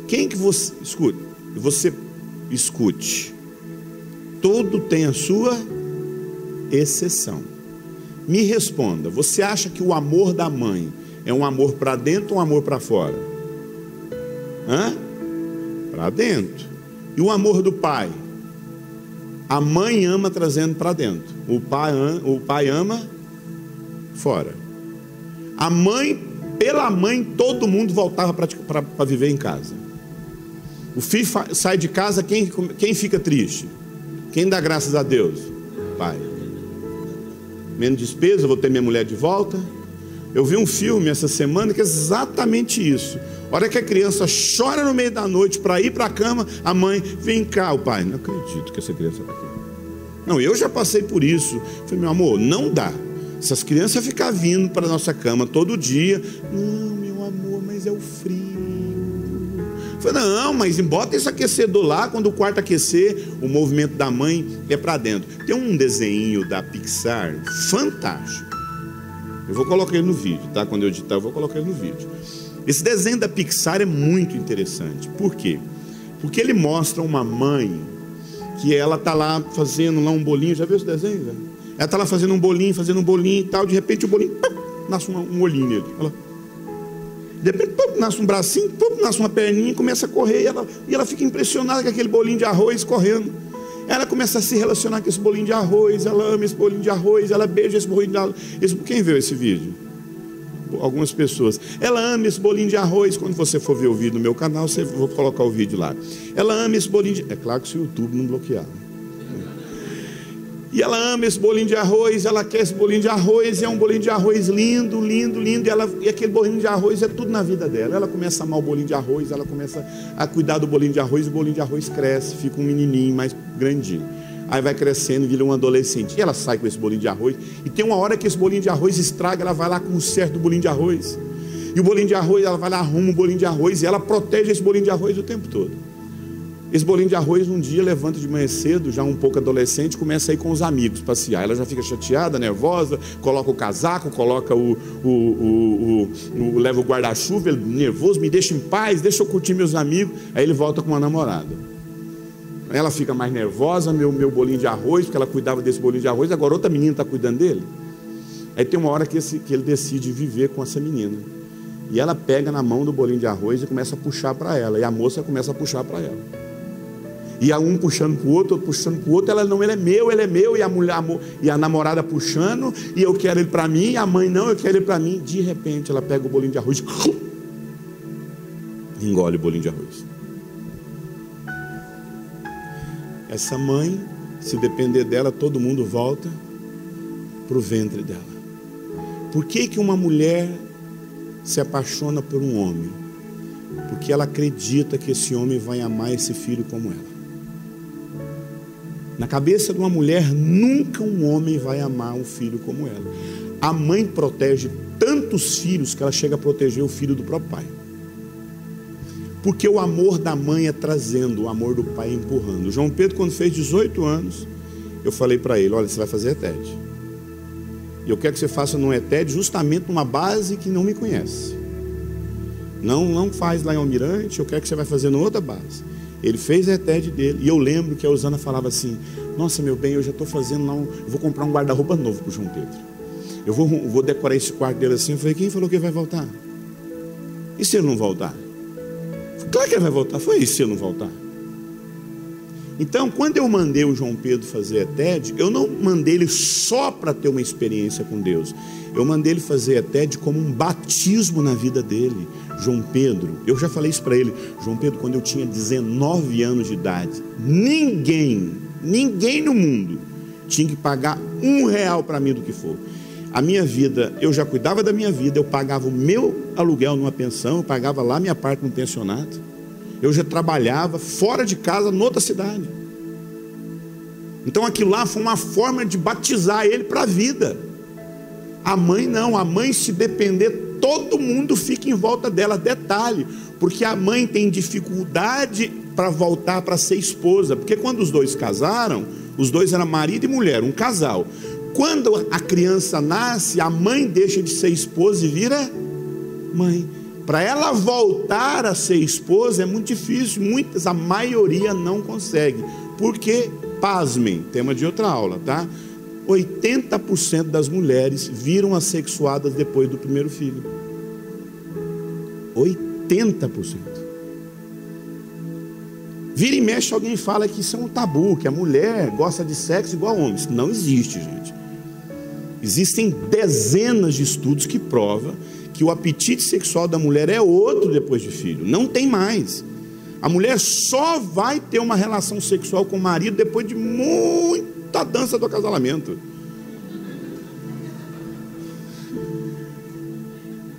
Quem que você escute? Você escute. Tudo tem a sua exceção. Me responda, você acha que o amor da mãe é um amor para dentro ou um amor para fora? Para dentro. E o amor do pai? A mãe ama trazendo para dentro, o pai ama fora. A mãe, pela mãe, todo mundo voltava para viver em casa. O filho sai de casa, quem fica triste? Quem dá graças a Deus? Pai. Menos despesa, eu vou ter minha mulher de volta. Eu vi um filme essa semana que é exatamente isso. A hora que a criança chora no meio da noite para ir para a cama, a mãe, vem cá, o pai, não acredito que essa criança está aqui. Não, eu já passei por isso. Eu falei, meu amor, não dá. Se as crianças ficar vindo para a nossa cama todo dia, não, meu amor, mas é o frio. Eu falei, não, mas bota esse aquecedor lá, quando o quarto aquecer, o movimento da mãe é para dentro. Tem um desenho da Pixar fantástico. Eu vou colocar ele no vídeo, tá? Quando eu editar, eu vou colocar ele no vídeo. Esse desenho da Pixar é muito interessante. Por quê? Porque ele mostra uma mãe que ela tá lá fazendo lá um bolinho. Já viu esse desenho, velho? Ela tá lá fazendo um bolinho e tal. De repente o bolinho, pum, nasce um olhinho nele. De repente, pum, nasce um bracinho, pum, nasce uma perninha, começa a correr. E ela fica impressionada com aquele bolinho de arroz correndo. Ela começa a se relacionar com esse bolinho de arroz. Ela ama esse bolinho de arroz. Ela beija esse bolinho de arroz. Quem viu esse vídeo? Algumas pessoas. Ela ama esse bolinho de arroz. Quando você for ver o vídeo no meu canal, vou colocar o vídeo lá. Ela ama esse bolinho de... É claro que se o YouTube não bloquear. E ela ama esse bolinho de arroz, ela quer esse bolinho de arroz, é um bolinho de arroz lindo, lindo, lindo, e aquele bolinho de arroz é tudo na vida dela. Ela começa a amar o bolinho de arroz, ela começa a cuidar do bolinho de arroz, e o bolinho de arroz cresce, fica um menininho mais grandinho. Aí vai crescendo, vira um adolescente, e ela sai com esse bolinho de arroz, e tem uma hora que esse bolinho de arroz estraga, ela vai lá conserta o bolinho de arroz, e o bolinho de arroz, ela vai lá, arruma o bolinho de arroz, e ela protege esse bolinho de arroz o tempo todo. Esse bolinho de arroz um dia levanta de manhã cedo, já um pouco adolescente, começa a ir com os amigos passear. Ela já fica chateada, nervosa, coloca o casaco, coloca leva o guarda-chuva, ele nervoso, me deixa em paz, deixa eu curtir meus amigos. Aí ele volta com uma namorada. Ela fica mais nervosa, meu bolinho de arroz, porque ela cuidava desse bolinho de arroz, agora outra menina está cuidando dele. Aí tem uma hora que ele decide viver com essa menina. E ela pega na mão do bolinho de arroz e começa a puxar para ela. E a moça começa a puxar para ela. E a um puxando para o outro, puxando para o outro, ele é meu, e a namorada puxando, e eu quero ele para mim, e a mãe não, eu quero ele para mim. De repente ela pega o bolinho de arroz e engole o bolinho de arroz. Essa mãe, se depender dela, todo mundo volta para o ventre dela. Por que uma mulher se apaixona por um homem? Porque ela acredita que esse homem vai amar esse filho como ela. Na cabeça de uma mulher, nunca um homem vai amar um filho como ela. A mãe protege tantos filhos que ela chega a proteger o filho do próprio pai. Porque o amor da mãe é trazendo, o amor do pai é empurrando. O João Pedro, quando fez 18 anos, eu falei para ele, olha, você vai fazer ETED. E eu quero que você faça num ETED justamente numa base que não me conhece. Não faz lá em Almirante, eu quero que você vai fazer em outra base. Ele fez a ETED dele, e eu lembro que a Usana falava assim, nossa meu bem, eu já estou fazendo lá, eu vou comprar um guarda-roupa novo para o João Pedro. Eu vou decorar esse quarto dele assim. Eu falei, quem falou que ele vai voltar? E se ele não voltar? Claro que ele vai voltar, foi isso se ele não voltar. Então, quando eu mandei o João Pedro fazer ETED, eu não mandei ele só para ter uma experiência com Deus. Eu mandei ele fazer ETED como um batismo na vida dele. João Pedro, eu já falei isso para ele. João Pedro, quando eu tinha 19 anos de idade, ninguém no mundo tinha que pagar R$1 para mim do que for. A minha vida, eu já cuidava da minha vida, eu pagava o meu aluguel numa pensão, eu pagava lá minha parte no pensionato. Eu já trabalhava fora de casa, noutra cidade. Então aquilo lá foi uma forma de batizar ele para a vida. A mãe não, a mãe, se depender, todo mundo fica em volta dela. Detalhe, porque a mãe tem dificuldade para voltar para ser esposa, porque quando os dois casaram, os dois eram marido e mulher, um casal. Quando a criança nasce, a mãe deixa de ser esposa e vira mãe. Para ela voltar a ser esposa é muito difícil, a maioria não consegue. Porque, pasmem, tema de outra aula, tá? 80% das mulheres viram assexuadas depois do primeiro filho. 80%. Vira e mexe, alguém fala que isso é um tabu, que a mulher gosta de sexo igual a homem. Isso não existe, gente. Existem dezenas de estudos que provam que o apetite sexual da mulher é outro depois de filho. Não tem mais. A mulher só vai ter uma relação sexual com o marido depois de muita dança do acasalamento.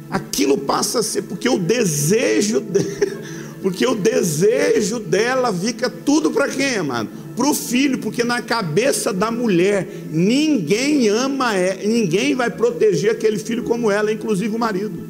Aquilo passa a ser porque o desejo dela fica tudo para quem, amado? Para o filho, porque na cabeça da mulher ninguém ama, ninguém vai proteger aquele filho como ela, inclusive o marido.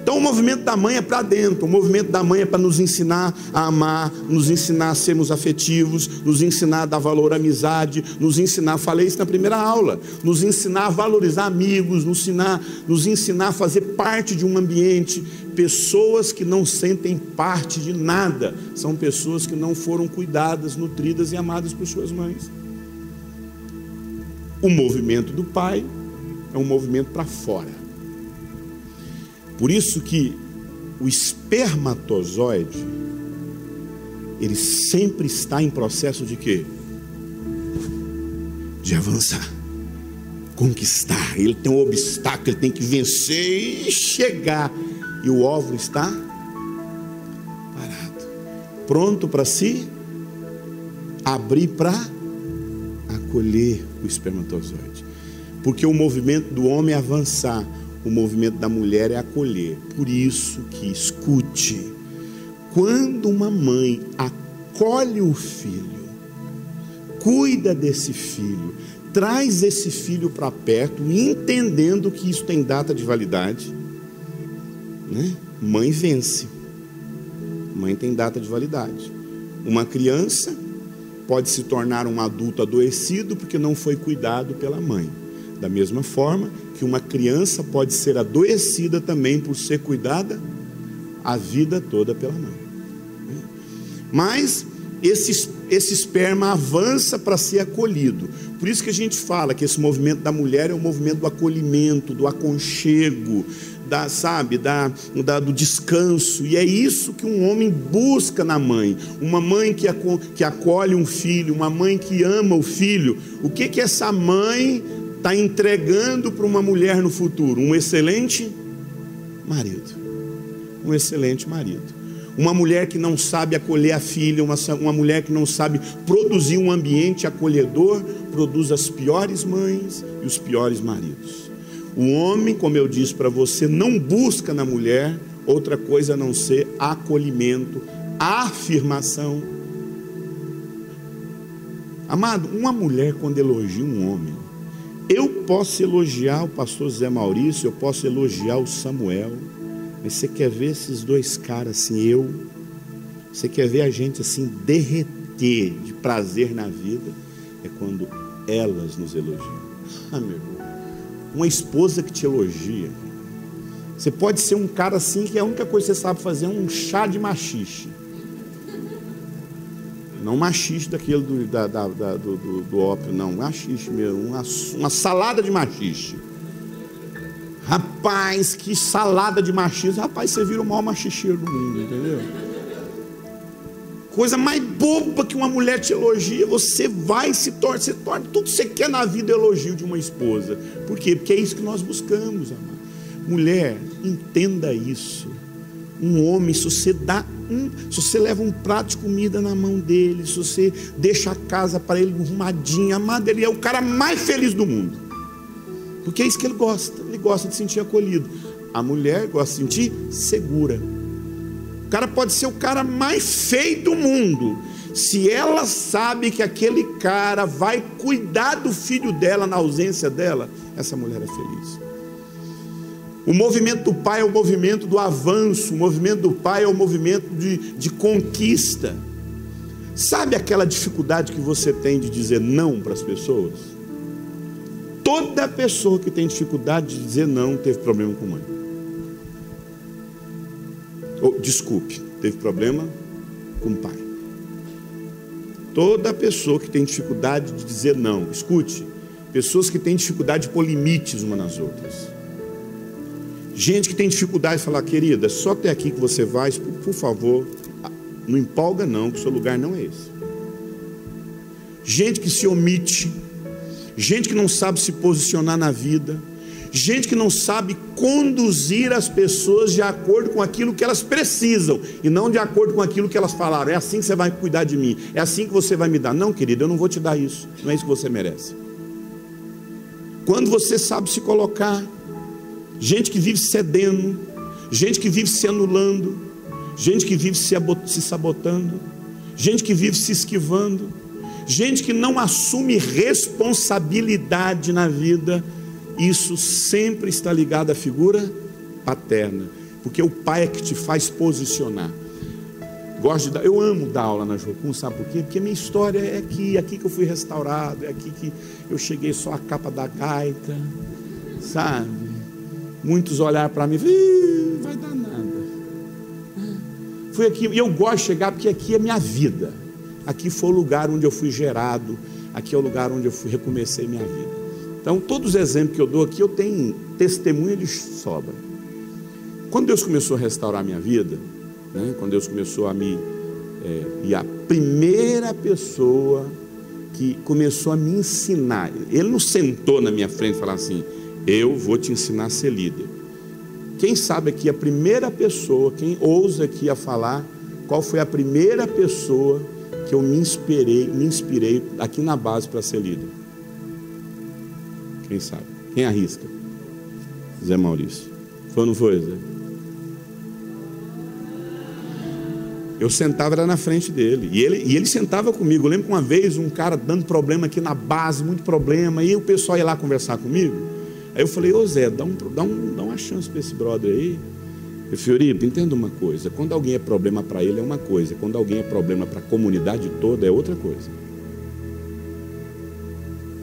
Então o movimento da mãe é para dentro, o movimento da mãe é para nos ensinar a amar, nos ensinar a sermos afetivos, nos ensinar a dar valor à amizade, nos ensinar, falei isso na primeira aula, nos ensinar a valorizar amigos, nos ensinar a fazer parte de um ambiente. Pessoas que não sentem parte de nada, são pessoas que não foram cuidadas, nutridas e amadas por suas mães. O movimento do pai é um movimento para fora. Por isso que o espermatozoide, ele sempre está em processo de quê? De avançar, conquistar. Ele tem um obstáculo, ele tem que vencer e chegar. E o óvulo está parado, pronto para se abrir para acolher o espermatozoide. Porque o movimento do homem é avançar, o movimento da mulher é acolher. Por isso que, escute, quando uma mãe acolhe o filho, cuida desse filho, traz esse filho para perto, entendendo que isso tem data de validade, né? Mãe vence. Mãe tem data de validade. Uma criança pode se tornar um adulto adoecido porque não foi cuidado pela mãe. Da mesma forma que uma criança pode ser adoecida também por ser cuidada a vida toda pela mãe. Mas esse esperma avança para ser acolhido. Por isso que a gente fala que esse movimento da mulher é o movimento do acolhimento, do aconchego, do descanso. E é isso que um homem busca na mãe. Uma mãe que acolhe um filho, uma mãe que ama o filho. O que essa mãe está entregando para uma mulher no futuro? Um excelente marido. Um excelente marido. Uma mulher que não sabe acolher a filha, uma mulher que não sabe produzir um ambiente acolhedor, produz as piores mães e os piores maridos. O homem, como eu disse para você, não busca na mulher outra coisa a não ser acolhimento, afirmação. Amado, uma mulher quando elogia um homem, eu posso elogiar o pastor Zé Maurício, eu posso elogiar o Samuel, mas você quer ver esses dois caras assim, você quer ver a gente assim derreter de prazer na vida, é quando elas nos elogiam. Meu irmão, uma esposa que te elogia, você pode ser um cara assim que a única coisa que você sabe fazer é um chá de machixe. Não machixe daquele do ópio, não, machixe mesmo, uma salada de machixe. Rapaz, que salada de machismo. Rapaz, você vira o maior machicheiro do mundo, entendeu? Coisa mais boba que uma mulher te elogia, você torna tudo que você quer na vida elogio de uma esposa. Por quê? Porque é isso que nós buscamos, amado. Mulher, entenda isso. Um homem, se você leva um prato de comida na mão dele, se você deixa a casa para ele arrumadinha, amado, ele é o cara mais feliz do mundo. Porque é isso que ele gosta de sentir acolhido. A mulher gosta de sentir segura. O cara pode ser o cara mais feio do mundo, se ela sabe que aquele cara vai cuidar do filho dela na ausência dela, essa mulher é feliz. O movimento do pai é o movimento do avanço, o movimento do pai é o movimento de conquista. Sabe aquela dificuldade que você tem de dizer não para as pessoas? Toda pessoa que tem dificuldade de dizer não teve problema com mãe. Teve problema com pai. Toda pessoa que tem dificuldade de dizer não, escute, pessoas que têm dificuldade de pôr limites umas nas outras. Gente que tem dificuldade de falar, querida, só até aqui que você vai, por favor, não empolga não, que o seu lugar não é esse. Gente que se omite, gente que não sabe se posicionar na vida, gente que não sabe conduzir as pessoas de acordo com aquilo que elas precisam e não de acordo com aquilo que elas falaram. É assim que você vai cuidar de mim, é assim que você vai me dar. Não, querido, eu não vou te dar isso, não é isso que você merece. Quando você sabe se colocar, gente que vive cedendo, gente que vive se anulando, gente que vive se sabotando, gente que vive se esquivando, gente que não assume responsabilidade na vida, isso sempre está ligado à figura paterna, porque o pai é que te faz posicionar. Eu amo dar aula na Jocum, sabe por quê? Porque minha história é aqui que eu fui restaurado, é aqui que eu cheguei só a capa da gaita, sabe? Muitos olharam para mim, vai dar nada. Foi aqui, e eu gosto de chegar porque aqui é minha vida. Aqui foi o lugar onde eu fui gerado, aqui é o lugar onde eu recomecei minha vida. Então, todos os exemplos que eu dou aqui, eu tenho testemunha de sobra. Quando Deus começou a restaurar minha vida, né, quando Deus começou a e a primeira pessoa que começou a me ensinar, Ele não sentou na minha frente e falou assim, eu vou te ensinar a ser líder. Quem sabe aqui a primeira pessoa, quem ousa aqui a falar, qual foi a primeira pessoa que eu me inspirei aqui na base para ser líder? Quem sabe? Quem arrisca? Zé Maurício. Foi ou não foi, Zé? Eu sentava era na frente dele, e ele sentava comigo. Eu lembro que uma vez um cara dando problema aqui na base, muito problema, e o pessoal ia lá conversar comigo. Aí eu falei, ô Zé, dá uma chance para esse brother aí. Eu falei, Euripe, entenda uma coisa, quando alguém é problema para ele é uma coisa, quando alguém é problema para a comunidade toda é outra coisa.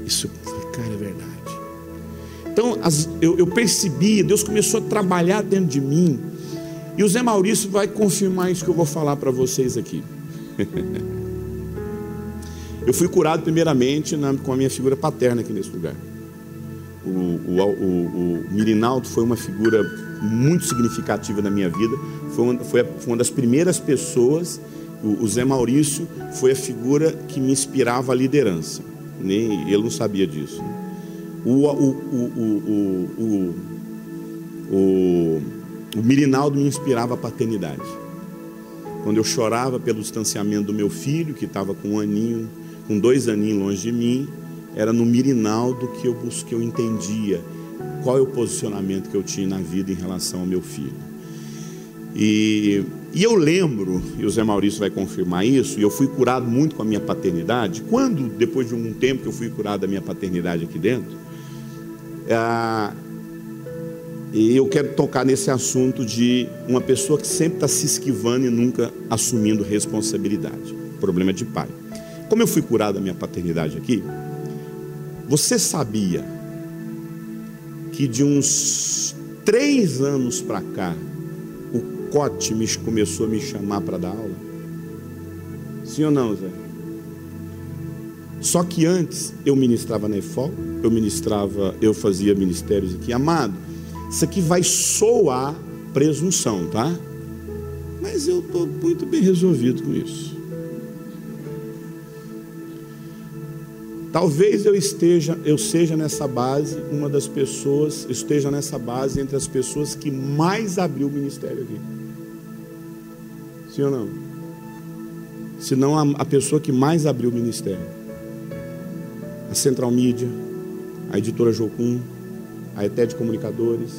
Isso, cara, é verdade. Então eu percebi, Deus começou a trabalhar dentro de mim, e o Zé Maurício vai confirmar isso que eu vou falar para vocês aqui. Eu fui curado primeiramente com a minha figura paterna aqui nesse lugar. O Mirinaldo foi uma figura muito significativa na minha vida, foi uma das primeiras pessoas. O Zé Maurício foi a figura que me inspirava a liderança, nem ele não sabia disso. O Mirinaldo me inspirava a paternidade. Quando eu chorava pelo distanciamento do meu filho, que estava com 2 aninhos longe de mim, era no Mirinaldo que eu entendia qual é o posicionamento que eu tinha na vida em relação ao meu filho. E eu lembro, e o Zé Maurício vai confirmar isso, e eu fui curado muito com a minha paternidade. Quando, depois de um tempo que eu fui curado da minha paternidade aqui dentro, e eu quero tocar nesse assunto de uma pessoa que sempre está se esquivando e nunca assumindo responsabilidade. Problema de pai. Como eu fui curado da minha paternidade aqui, você sabia que de uns 3 anos para cá, o Cote começou a me chamar para dar aula? Sim ou não, Zé? Só que antes eu ministrava na EFOL, eu fazia ministérios aqui. Amado, isso aqui vai soar presunção, tá? Mas eu estou muito bem resolvido com isso. Talvez eu seja nessa base uma das pessoas, esteja nessa base entre as pessoas que mais abriu o ministério aqui. Sim ou não? Se não a pessoa que mais abriu o ministério. A Central Mídia, a Editora Jocum, a ETED Comunicadores,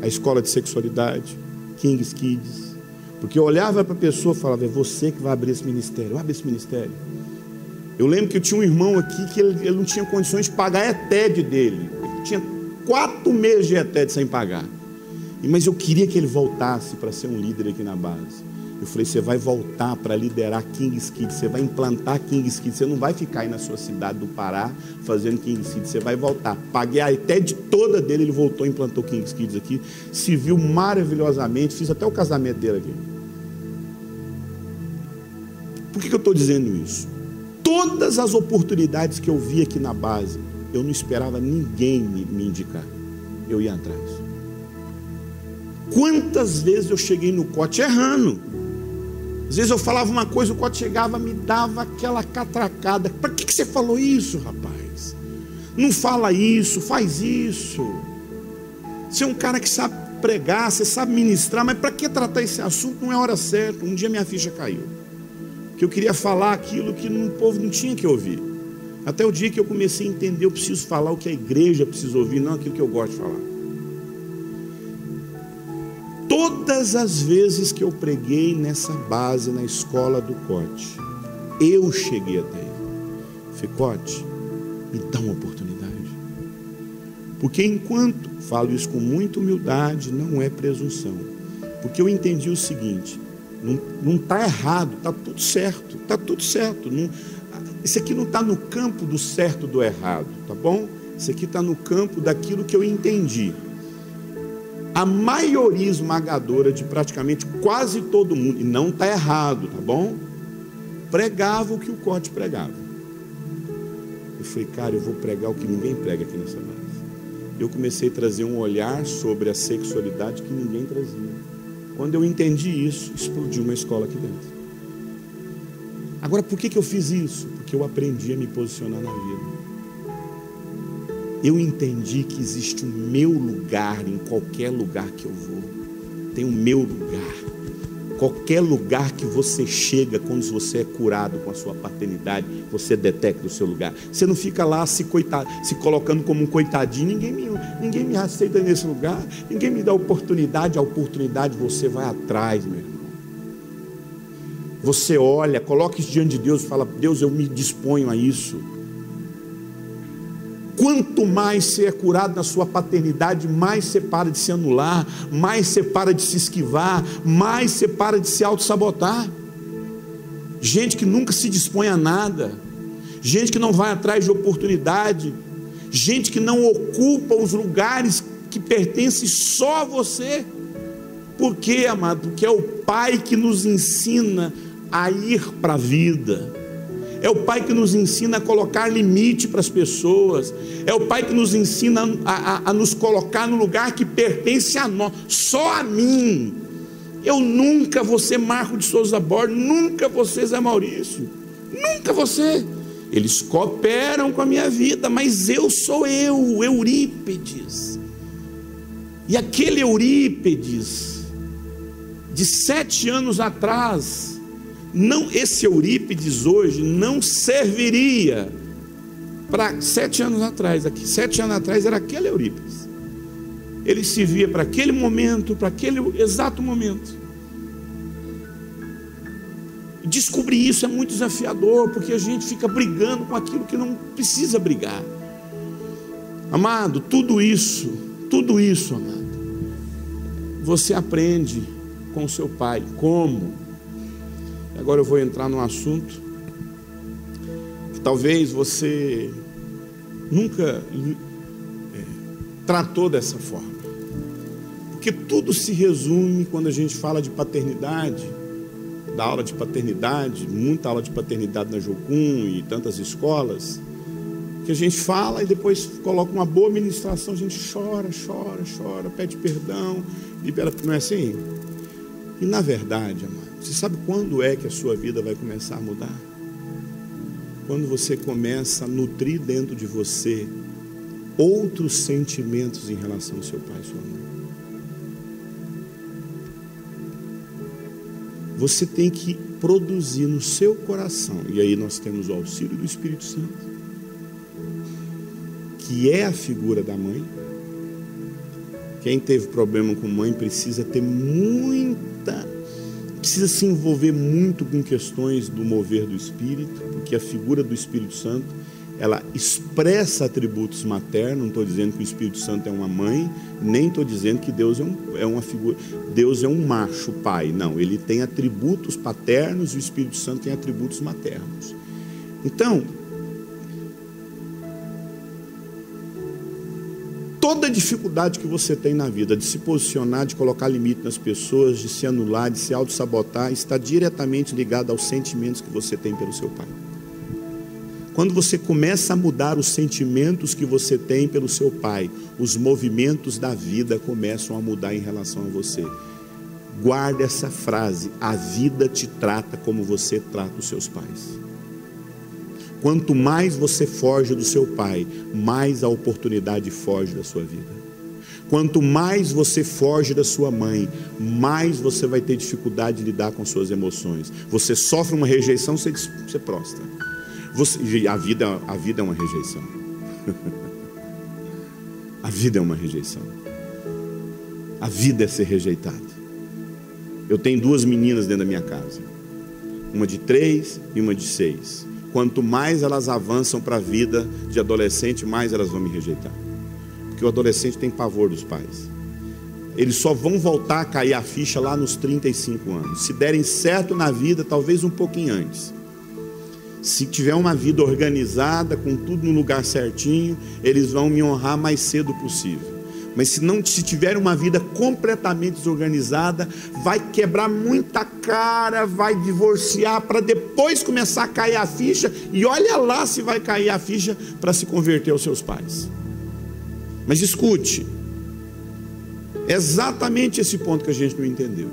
a Escola de Sexualidade, Kings Kids. Porque eu olhava para a pessoa e falava, é você que vai abrir esse ministério, abre esse ministério. Eu lembro que eu tinha um irmão aqui que ele não tinha condições de pagar a ETED dele. Ele tinha 4 meses de ETED sem pagar. Mas eu queria que ele voltasse para ser um líder aqui na base. Eu falei, você vai voltar para liderar Kings Kids, você vai implantar Kings Kids, você não vai ficar aí na sua cidade do Pará fazendo Kings Kids, você vai voltar. Paguei a ETED toda dele, ele voltou e implantou Kings Kids aqui, se viu maravilhosamente, fiz até o casamento dele aqui. Por que eu estou dizendo isso? Todas as oportunidades que eu vi aqui na base, eu não esperava ninguém me indicar, eu ia atrás. Quantas vezes eu cheguei no Cote errando? Às vezes eu falava uma coisa, o Cote chegava, me dava aquela catracada. Para que você falou isso, rapaz? Não fala isso, faz isso. Você é um cara que sabe pregar, você sabe ministrar, mas para que tratar esse assunto? Não é hora certa. Um dia minha ficha caiu, que eu queria falar aquilo que o povo não tinha que ouvir. Até o dia que eu comecei a entender, eu preciso falar o que a igreja precisa ouvir, não aquilo que eu gosto de falar. Todas as vezes que eu preguei nessa base, na escola do Cote, eu cheguei até ele. Falei, Cote, me dá uma oportunidade. Porque enquanto, falo isso com muita humildade, não é presunção. Porque eu entendi o seguinte, não está errado, está tudo certo, está tudo certo. Isso aqui não está no campo do certo do errado, tá bom? Isso aqui está no campo daquilo que eu entendi. A maioria esmagadora de praticamente quase todo mundo, e não está errado, tá bom? Pregava o que o Cote pregava. Eu falei, cara, eu vou pregar o que ninguém prega aqui nessa base. Eu comecei a trazer um olhar sobre a sexualidade que ninguém trazia. Quando eu entendi isso, explodiu uma escola aqui dentro. Agora, por que eu fiz isso? Porque eu aprendi a me posicionar na vida. Eu entendi que existe o meu lugar em qualquer lugar que eu vou. Tem o meu lugar. Qualquer lugar que você chega, quando você é curado com a sua paternidade, você detecta o seu lugar. Você não fica lá se colocando como um coitadinho. Ninguém me aceita nesse lugar. Ninguém me dá oportunidade. A oportunidade você vai atrás, meu irmão. Você olha, coloca isso diante de Deus e fala, Deus, eu me disponho a isso. Quanto mais você é curado na sua paternidade, mais você para de se anular, mais você para de se esquivar, mais você para de se auto-sabotar. Gente que nunca se dispõe a nada, gente que não vai atrás de oportunidade, gente que não ocupa os lugares que pertencem só a você. Por quê, amado? Porque é o Pai que nos ensina a ir para a vida. É o Pai que nos ensina a colocar limite para as pessoas. É o Pai que nos ensina a nos colocar no lugar que pertence a nós, só a mim. Eu nunca vou ser Marco de Souza Borges, nunca vou ser Zé Maurício, nunca vou ser. Eles cooperam com a minha vida, mas eu sou eu, Eurípedes. E aquele Eurípedes, de 7 anos atrás, esse Eurípides hoje não serviria para 7 anos atrás. 7 anos atrás era aquele Eurípides. Ele servia para aquele momento, para aquele exato momento. Descobrir isso é muito desafiador, porque a gente fica brigando com aquilo que não precisa brigar. Amado, tudo isso, amado, você aprende com o seu pai. Como? Agora eu vou entrar num assunto que talvez você nunca tratou dessa forma, porque tudo se resume quando a gente fala de paternidade, da aula de paternidade, muita aula de paternidade na Jocum e tantas escolas, que a gente fala e depois coloca uma boa ministração, a gente chora, pede perdão, libera, não é assim? E na verdade, amado, você sabe quando é que a sua vida vai começar a mudar? Quando você começa a nutrir dentro de você outros sentimentos em relação ao seu pai e sua mãe. Você tem que produzir no seu coração, e aí nós temos o auxílio do Espírito Santo, que é a figura da mãe. Quem teve problema com mãe precisa se envolver muito com questões do mover do Espírito, porque a figura do Espírito Santo, ela expressa atributos maternos. Não estou dizendo que o Espírito Santo é uma mãe, nem estou dizendo que Deus é uma figura, Deus é um macho pai, não, ele tem atributos paternos e o Espírito Santo tem atributos maternos. Então, toda dificuldade que você tem na vida de se posicionar, de colocar limite nas pessoas, de se anular, de se auto-sabotar, está diretamente ligada aos sentimentos que você tem pelo seu pai. Quando você começa a mudar os sentimentos que você tem pelo seu pai, os movimentos da vida começam a mudar em relação a você. Guarde essa frase: a vida te trata como você trata os seus pais. Quanto mais você foge do seu pai, mais a oportunidade foge da sua vida. Quanto mais você foge da sua mãe, mais você vai ter dificuldade de lidar com suas emoções. Você sofre uma rejeição, você prostra. A vida é uma rejeição. A vida é uma rejeição. A vida é ser rejeitado. Eu tenho 2 meninas dentro da minha casa, uma de 3 e uma de 6. Quanto mais elas avançam para a vida de adolescente, mais elas vão me rejeitar. Porque o adolescente tem pavor dos pais. Eles só vão voltar a cair a ficha lá nos 35 anos. Se derem certo na vida, talvez um pouquinho antes. Se tiver uma vida organizada, com tudo no lugar certinho, eles vão me honrar mais cedo possível. Mas se tiver uma vida completamente desorganizada, vai quebrar muita cara, vai divorciar para depois começar a cair a ficha, e olha lá se vai cair a ficha para se converter aos seus pais. Mas escute, é exatamente esse ponto que a gente não entendeu.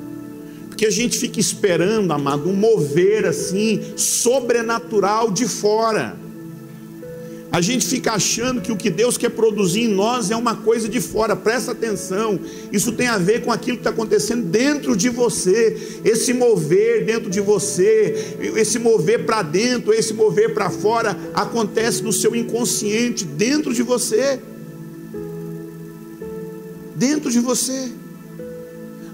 Porque a gente fica esperando, amado, um mover assim, sobrenatural de fora. A gente fica achando que o que Deus quer produzir em nós é uma coisa de fora. Presta atenção, isso tem a ver com aquilo que está acontecendo dentro de você. Esse mover dentro de você, esse mover para dentro, esse mover para fora, acontece no seu inconsciente, dentro de você. Dentro de você.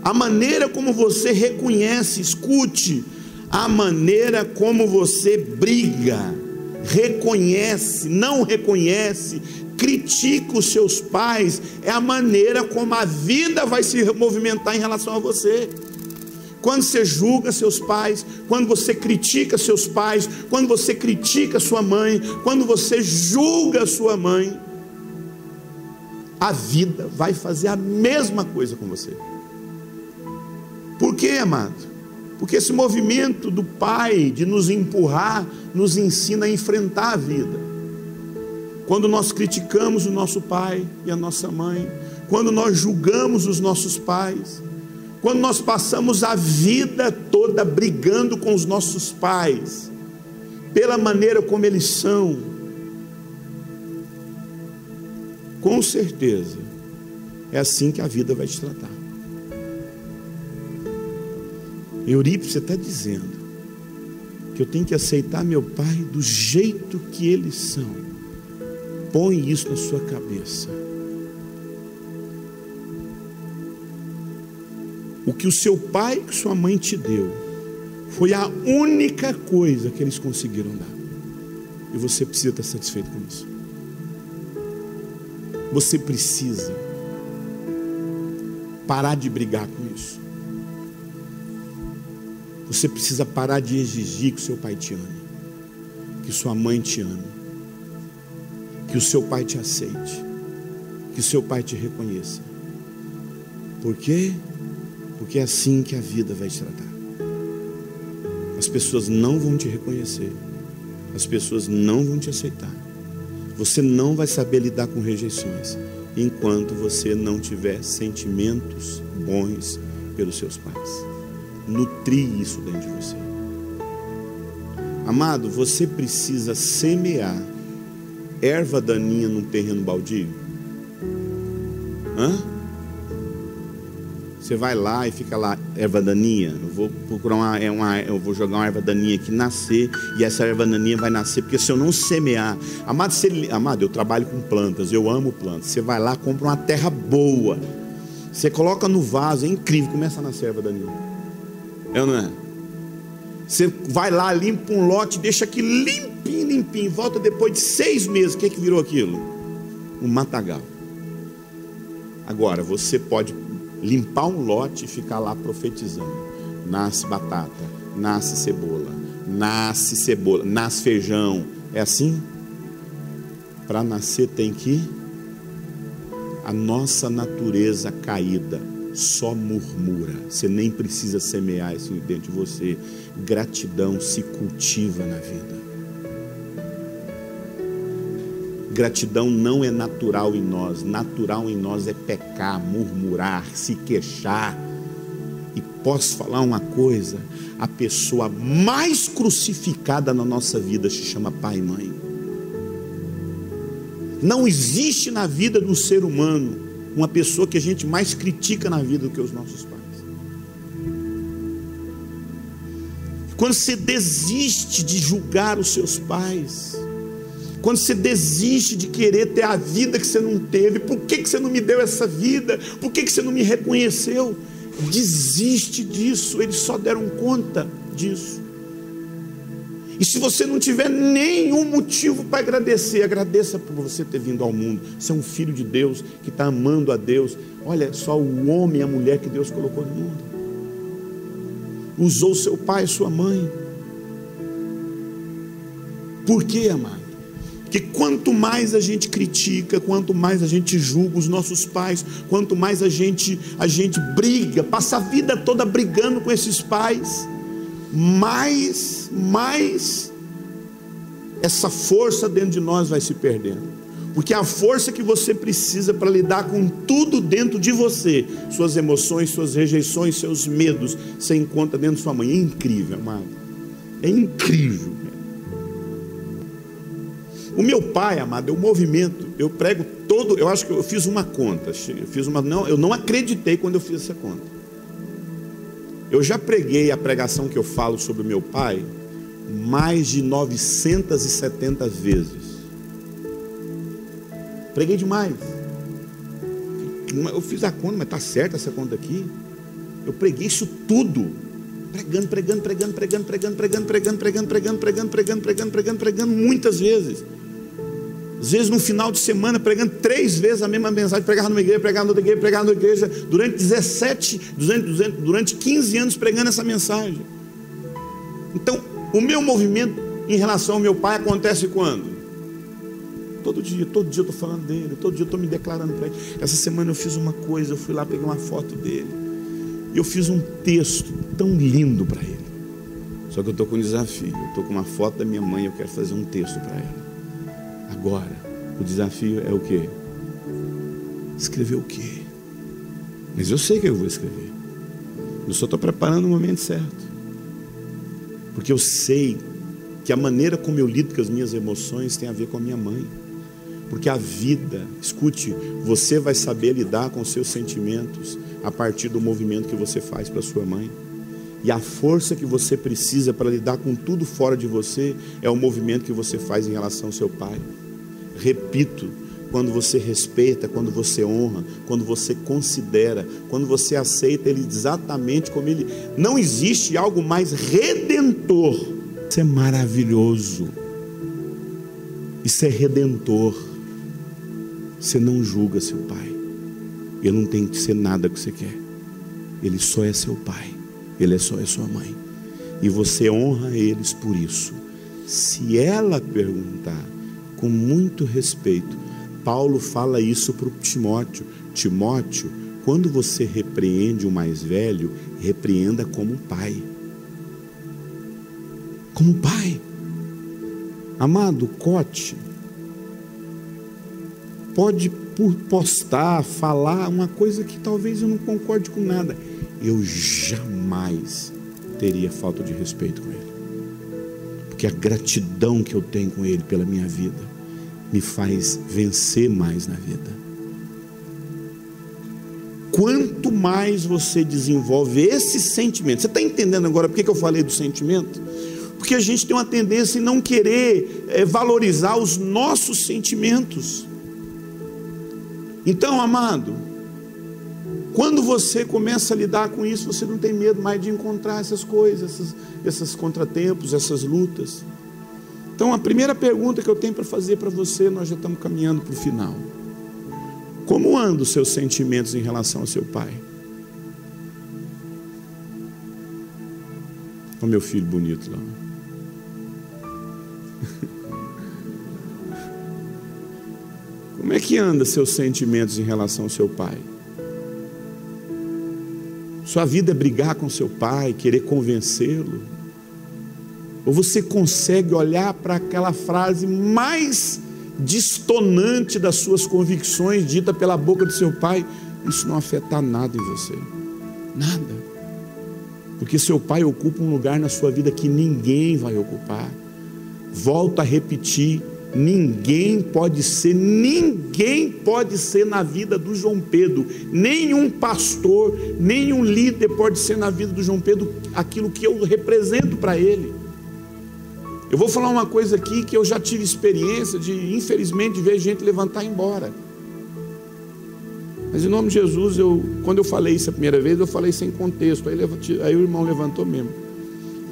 A maneira como você reconhece, escute, a maneira como você briga, reconhece, não reconhece, critica os seus pais, é a maneira como a vida vai se movimentar em relação a você. Quando você julga seus pais, quando você critica seus pais, quando você critica sua mãe, quando você julga sua mãe, a vida vai fazer a mesma coisa com você. Por quê, amado? Porque esse movimento do Pai de nos empurrar, nos ensina a enfrentar a vida. Quando nós criticamos o nosso pai e a nossa mãe, quando nós julgamos os nossos pais, quando nós passamos a vida toda brigando com os nossos pais, pela maneira como eles são, com certeza, é assim que a vida vai te tratar. Eurípides está dizendo que eu tenho que aceitar meu pai do jeito que eles são. Põe isso na sua cabeça. O que o seu pai e sua mãe te deu foi a única coisa que eles conseguiram dar. E você precisa estar satisfeito com isso. Você precisa parar de brigar com isso. Você precisa parar de exigir que o seu pai te ame, que sua mãe te ame, que o seu pai te aceite, que o seu pai te reconheça. Por quê? Porque é assim que a vida vai te tratar. As pessoas não vão te reconhecer, as pessoas não vão te aceitar. Você não vai saber lidar com rejeições enquanto você não tiver sentimentos bons pelos seus pais. Nutrir isso dentro de você. Amado, você precisa semear erva daninha num terreno baldio? Você vai lá e fica lá, erva daninha, eu vou procurar eu vou jogar uma erva daninha aqui, nascer, e essa erva daninha vai nascer, porque se eu não semear, amado, eu trabalho com plantas, eu amo plantas. Você vai lá, compra uma terra boa, você coloca no vaso, é incrível, começa a nascer erva daninha. É ou não é? Você vai lá, limpa um lote, deixa aqui limpinho, volta depois de 6 meses, o que virou aquilo? Um matagal. Agora, você pode limpar um lote e ficar lá profetizando. Nasce batata, nasce cebola, nasce feijão. É assim? Para nascer tem que a nossa natureza caída só murmura. Você nem precisa semear isso dentro de você. Gratidão se cultiva na vida. Gratidão não é natural em nós. Natural em nós é pecar, murmurar, se queixar. E posso falar uma coisa: a pessoa mais crucificada na nossa vida se chama pai e mãe. Não existe na vida do ser humano uma pessoa que a gente mais critica na vida do que os nossos pais. Quando você desiste de julgar os seus pais, quando você desiste de querer ter a vida que você não teve, por que você não me deu essa vida? Por que você não me reconheceu? Desiste disso, eles só deram conta disso. E se você não tiver nenhum motivo para agradecer, agradeça por você ter vindo ao mundo. Você é um filho de Deus, que está amando a Deus. Olha só o homem e a mulher que Deus colocou no mundo. Usou seu pai e sua mãe. Por quê, amado? Porque quanto mais a gente critica, quanto mais a gente julga os nossos pais, quanto mais a gente briga, passa a vida toda brigando com esses pais, mais essa força dentro de nós vai se perdendo. Porque a força que você precisa para lidar com tudo dentro de você, suas emoções, suas rejeições, seus medos, você encontra dentro de sua mãe. É incrível, amado. É incrível. O meu pai, amado, é um movimento. Eu prego todo. Eu acho que eu fiz uma conta. Eu não acreditei quando eu fiz essa conta. Eu já preguei a pregação que eu falo sobre o meu pai mais de 970 vezes. Preguei demais. Eu fiz a conta, mas está certa essa conta aqui? Eu preguei isso tudo. Pregando muitas vezes. Às vezes no final de semana, pregando 3 vezes a mesma mensagem, pregava numa igreja, pregava noutra igreja, pregava noutra igreja, durante 15 anos pregando essa mensagem. Então, o meu movimento em relação ao meu pai acontece quando? Todo dia eu estou falando dele, todo dia eu estou me declarando para ele. Essa semana eu fiz uma coisa, eu fui lá, peguei uma foto dele, e eu fiz um texto tão lindo para ele. Só que eu estou com um desafio, eu estou com uma foto da minha mãe, eu quero fazer um texto para ela. Agora, o desafio é o quê? Escrever o quê? Mas eu sei que eu vou escrever. Eu só estou preparando o momento certo. Porque eu sei que a maneira como eu lido com as minhas emoções tem a ver com a minha mãe. Porque a vida, escute, você vai saber lidar com os seus sentimentos a partir do movimento que você faz para sua mãe. E a força que você precisa para lidar com tudo fora de você é o movimento que você faz em relação ao seu pai. Repito, quando você respeita, quando você honra, quando você considera, quando você aceita ele exatamente como ele. Não existe algo mais redentor. Isso é maravilhoso. Isso é redentor. Você não julga seu pai. Ele não tem que ser nada que você quer. Ele só é seu pai. Ele só é sua mãe. E você honra eles por isso. Se ela perguntar, com muito respeito, Paulo fala isso para o Timóteo. Timóteo, quando você repreende o mais velho, repreenda como pai. Como pai. Amado, Cote pode postar, falar uma coisa que talvez eu não concorde com nada. Eu jamais teria falta de respeito com ele. Porque a gratidão que eu tenho com ele pela minha vida me faz vencer mais na vida. Quanto mais você desenvolve esse sentimento, você está entendendo agora por que eu falei do sentimento? Porque a gente tem uma tendência em não querer valorizar os nossos sentimentos. Então, amado, quando você começa a lidar com isso, você não tem medo mais de encontrar essas coisas, esses contratempos, essas lutas. Então, a primeira pergunta que eu tenho para fazer para você, nós já estamos caminhando para o final. Como andam os seus sentimentos em relação ao seu pai? Olha o meu filho bonito lá. Como é que anda seus sentimentos em relação ao seu pai? Sua vida é brigar com seu pai, querer convencê-lo? Ou você consegue olhar para aquela frase mais distonante das suas convicções, dita pela boca do seu pai, isso não afetar nada em você? Nada. Porque seu pai ocupa um lugar na sua vida que ninguém vai ocupar. Volto a repetir, Ninguém pode ser na vida do João Pedro, nenhum pastor, nenhum líder pode ser na vida do João Pedro aquilo que eu represento para ele. Eu vou falar uma coisa aqui que eu já tive experiência de, infelizmente, de ver gente levantar e ir embora. Mas em nome de Jesus, quando eu falei isso a primeira vez, eu falei sem contexto, aí o irmão levantou mesmo.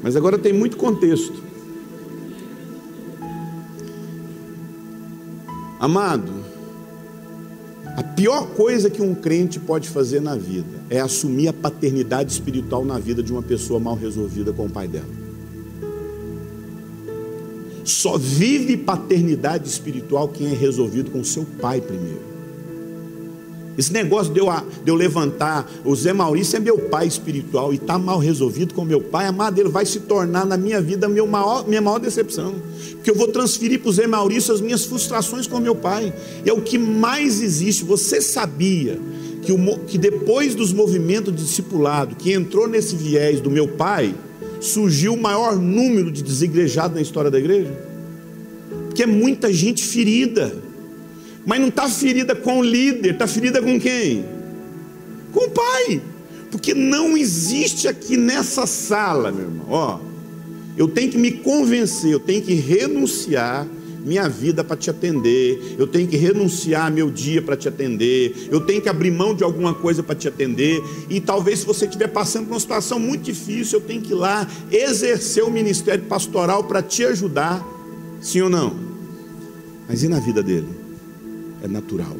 Mas agora tem muito contexto. Amado, a pior coisa que um crente pode fazer na vida é assumir a paternidade espiritual na vida de uma pessoa mal resolvida com o pai dela. Só vive paternidade espiritual quem é resolvido com seu pai primeiro. Esse negócio de eu levantar, o Zé Maurício é meu pai espiritual e está mal resolvido com meu pai, amado, ele vai se tornar na minha vida minha maior decepção, porque eu vou transferir para o Zé Maurício as minhas frustrações com meu pai. E é o que mais existe. Você sabia que depois dos movimentos de discipulado, que entrou nesse viés do meu pai, surgiu o maior número de desigrejados na história da igreja? Porque é muita gente ferida, mas não está ferida com o líder, está ferida com quem? Com o pai. Porque não existe aqui nessa sala, meu irmão, eu tenho que me convencer, eu tenho que renunciar minha vida para te atender, eu tenho que renunciar meu dia para te atender, eu tenho que abrir mão de alguma coisa para te atender. E talvez, se você estiver passando por uma situação muito difícil, eu tenho que ir lá exercer o ministério pastoral para te ajudar, sim ou não? Mas e na vida dele? É natural.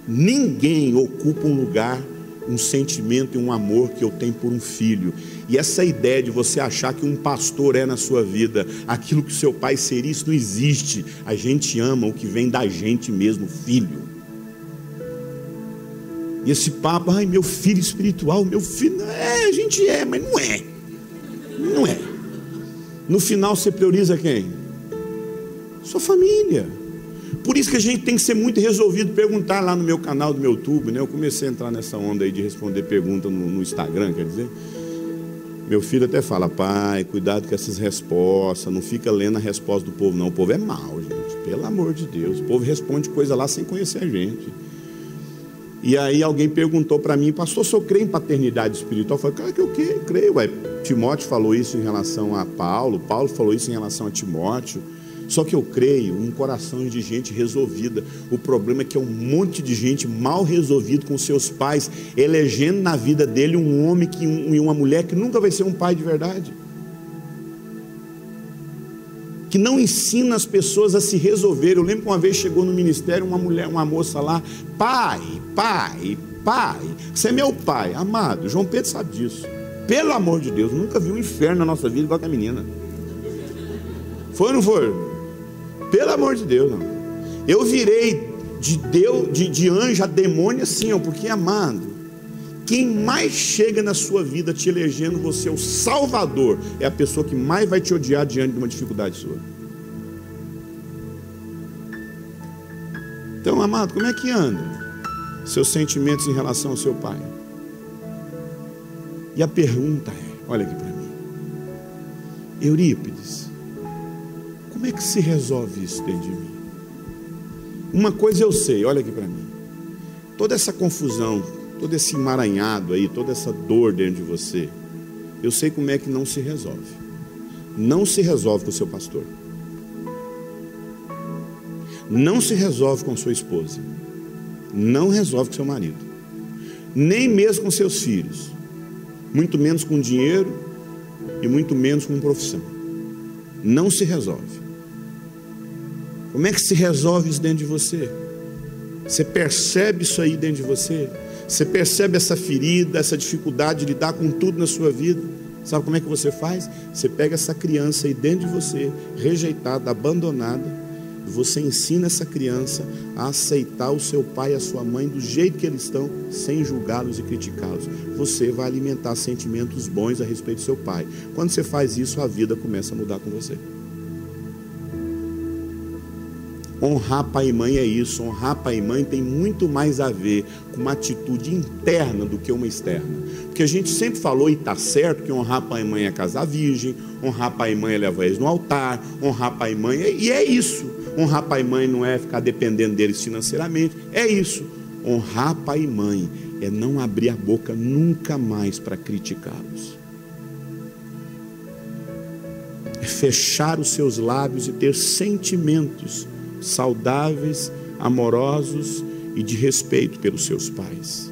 Ninguém ocupa um lugar, um sentimento e um amor que eu tenho por um filho. E essa ideia de você achar que um pastor é na sua vida aquilo que seu pai seria, isso não existe. A gente ama o que vem da gente mesmo, filho. E esse papo, meu filho espiritual, meu filho, a gente é, mas não é. Não é. No final você prioriza quem? Sua família. Por isso que a gente tem que ser muito resolvido. Perguntar lá no meu canal do meu YouTube, né? Eu comecei a entrar nessa onda aí de responder perguntas no Instagram, quer dizer. Meu filho até fala: pai, cuidado com essas respostas, não fica lendo a resposta do povo não. O povo é mau, gente, pelo amor de Deus. O povo responde coisa lá sem conhecer a gente. E aí alguém perguntou para mim: pastor, o senhor crê em paternidade espiritual? Eu falei: cara, que eu creio. Timóteo falou isso em relação a Paulo, Paulo falou isso em relação a Timóteo. Só que eu creio em corações de gente resolvida. O problema é que é um monte de gente mal resolvido com seus pais, elegendo na vida dele um homem e uma mulher que nunca vai ser um pai de verdade, que não ensina as pessoas a se resolver. Eu lembro que uma vez chegou no ministério uma moça lá: pai, você é meu pai. Amado, João Pedro sabe disso, pelo amor de Deus, nunca vi um inferno na nossa vida igual que a menina. Foi ou não foi? Pelo amor de Deus, não. Eu virei de anjo a demônio assim, porque, amado, quem mais chega na sua vida te elegendo você o Salvador é a pessoa que mais vai te odiar diante de uma dificuldade sua. Então, amado, como é que anda seus sentimentos em relação ao seu pai? E a pergunta é, olha aqui para mim, Eurípides, como é que se resolve isso dentro de mim? Uma coisa eu sei, olha aqui para mim, toda essa confusão, todo esse emaranhado aí, toda essa dor dentro de você, eu sei como é que não se resolve. Não se resolve com o seu pastor, não se resolve com sua esposa, não resolve com seu marido, nem mesmo com seus filhos, muito menos com dinheiro e muito menos com profissão. Não se resolve. Como é que se resolve isso dentro de você? Você percebe isso aí dentro de você? Você percebe essa ferida, essa dificuldade de lidar com tudo na sua vida? Sabe como é que você faz? Você pega essa criança aí dentro de você, rejeitada, abandonada, e você ensina essa criança a aceitar o seu pai e a sua mãe do jeito que eles estão, sem julgá-los e criticá-los. Você vai alimentar sentimentos bons a respeito do seu pai. Quando você faz isso, a vida começa a mudar com você. Honrar pai e mãe é isso. Honrar pai e mãe tem muito mais a ver com uma atitude interna do que uma externa. Porque a gente sempre falou, e está certo, que honrar pai e mãe é casar virgem, honrar pai e mãe é levar eles no altar, honrar pai e mãe, e é isso. Honrar pai e mãe não é ficar dependendo deles financeiramente. É isso. Honrar pai e mãe é não abrir a boca nunca mais para criticá-los. É fechar os seus lábios e ter sentimentos saudáveis, amorosos e de respeito pelos seus pais.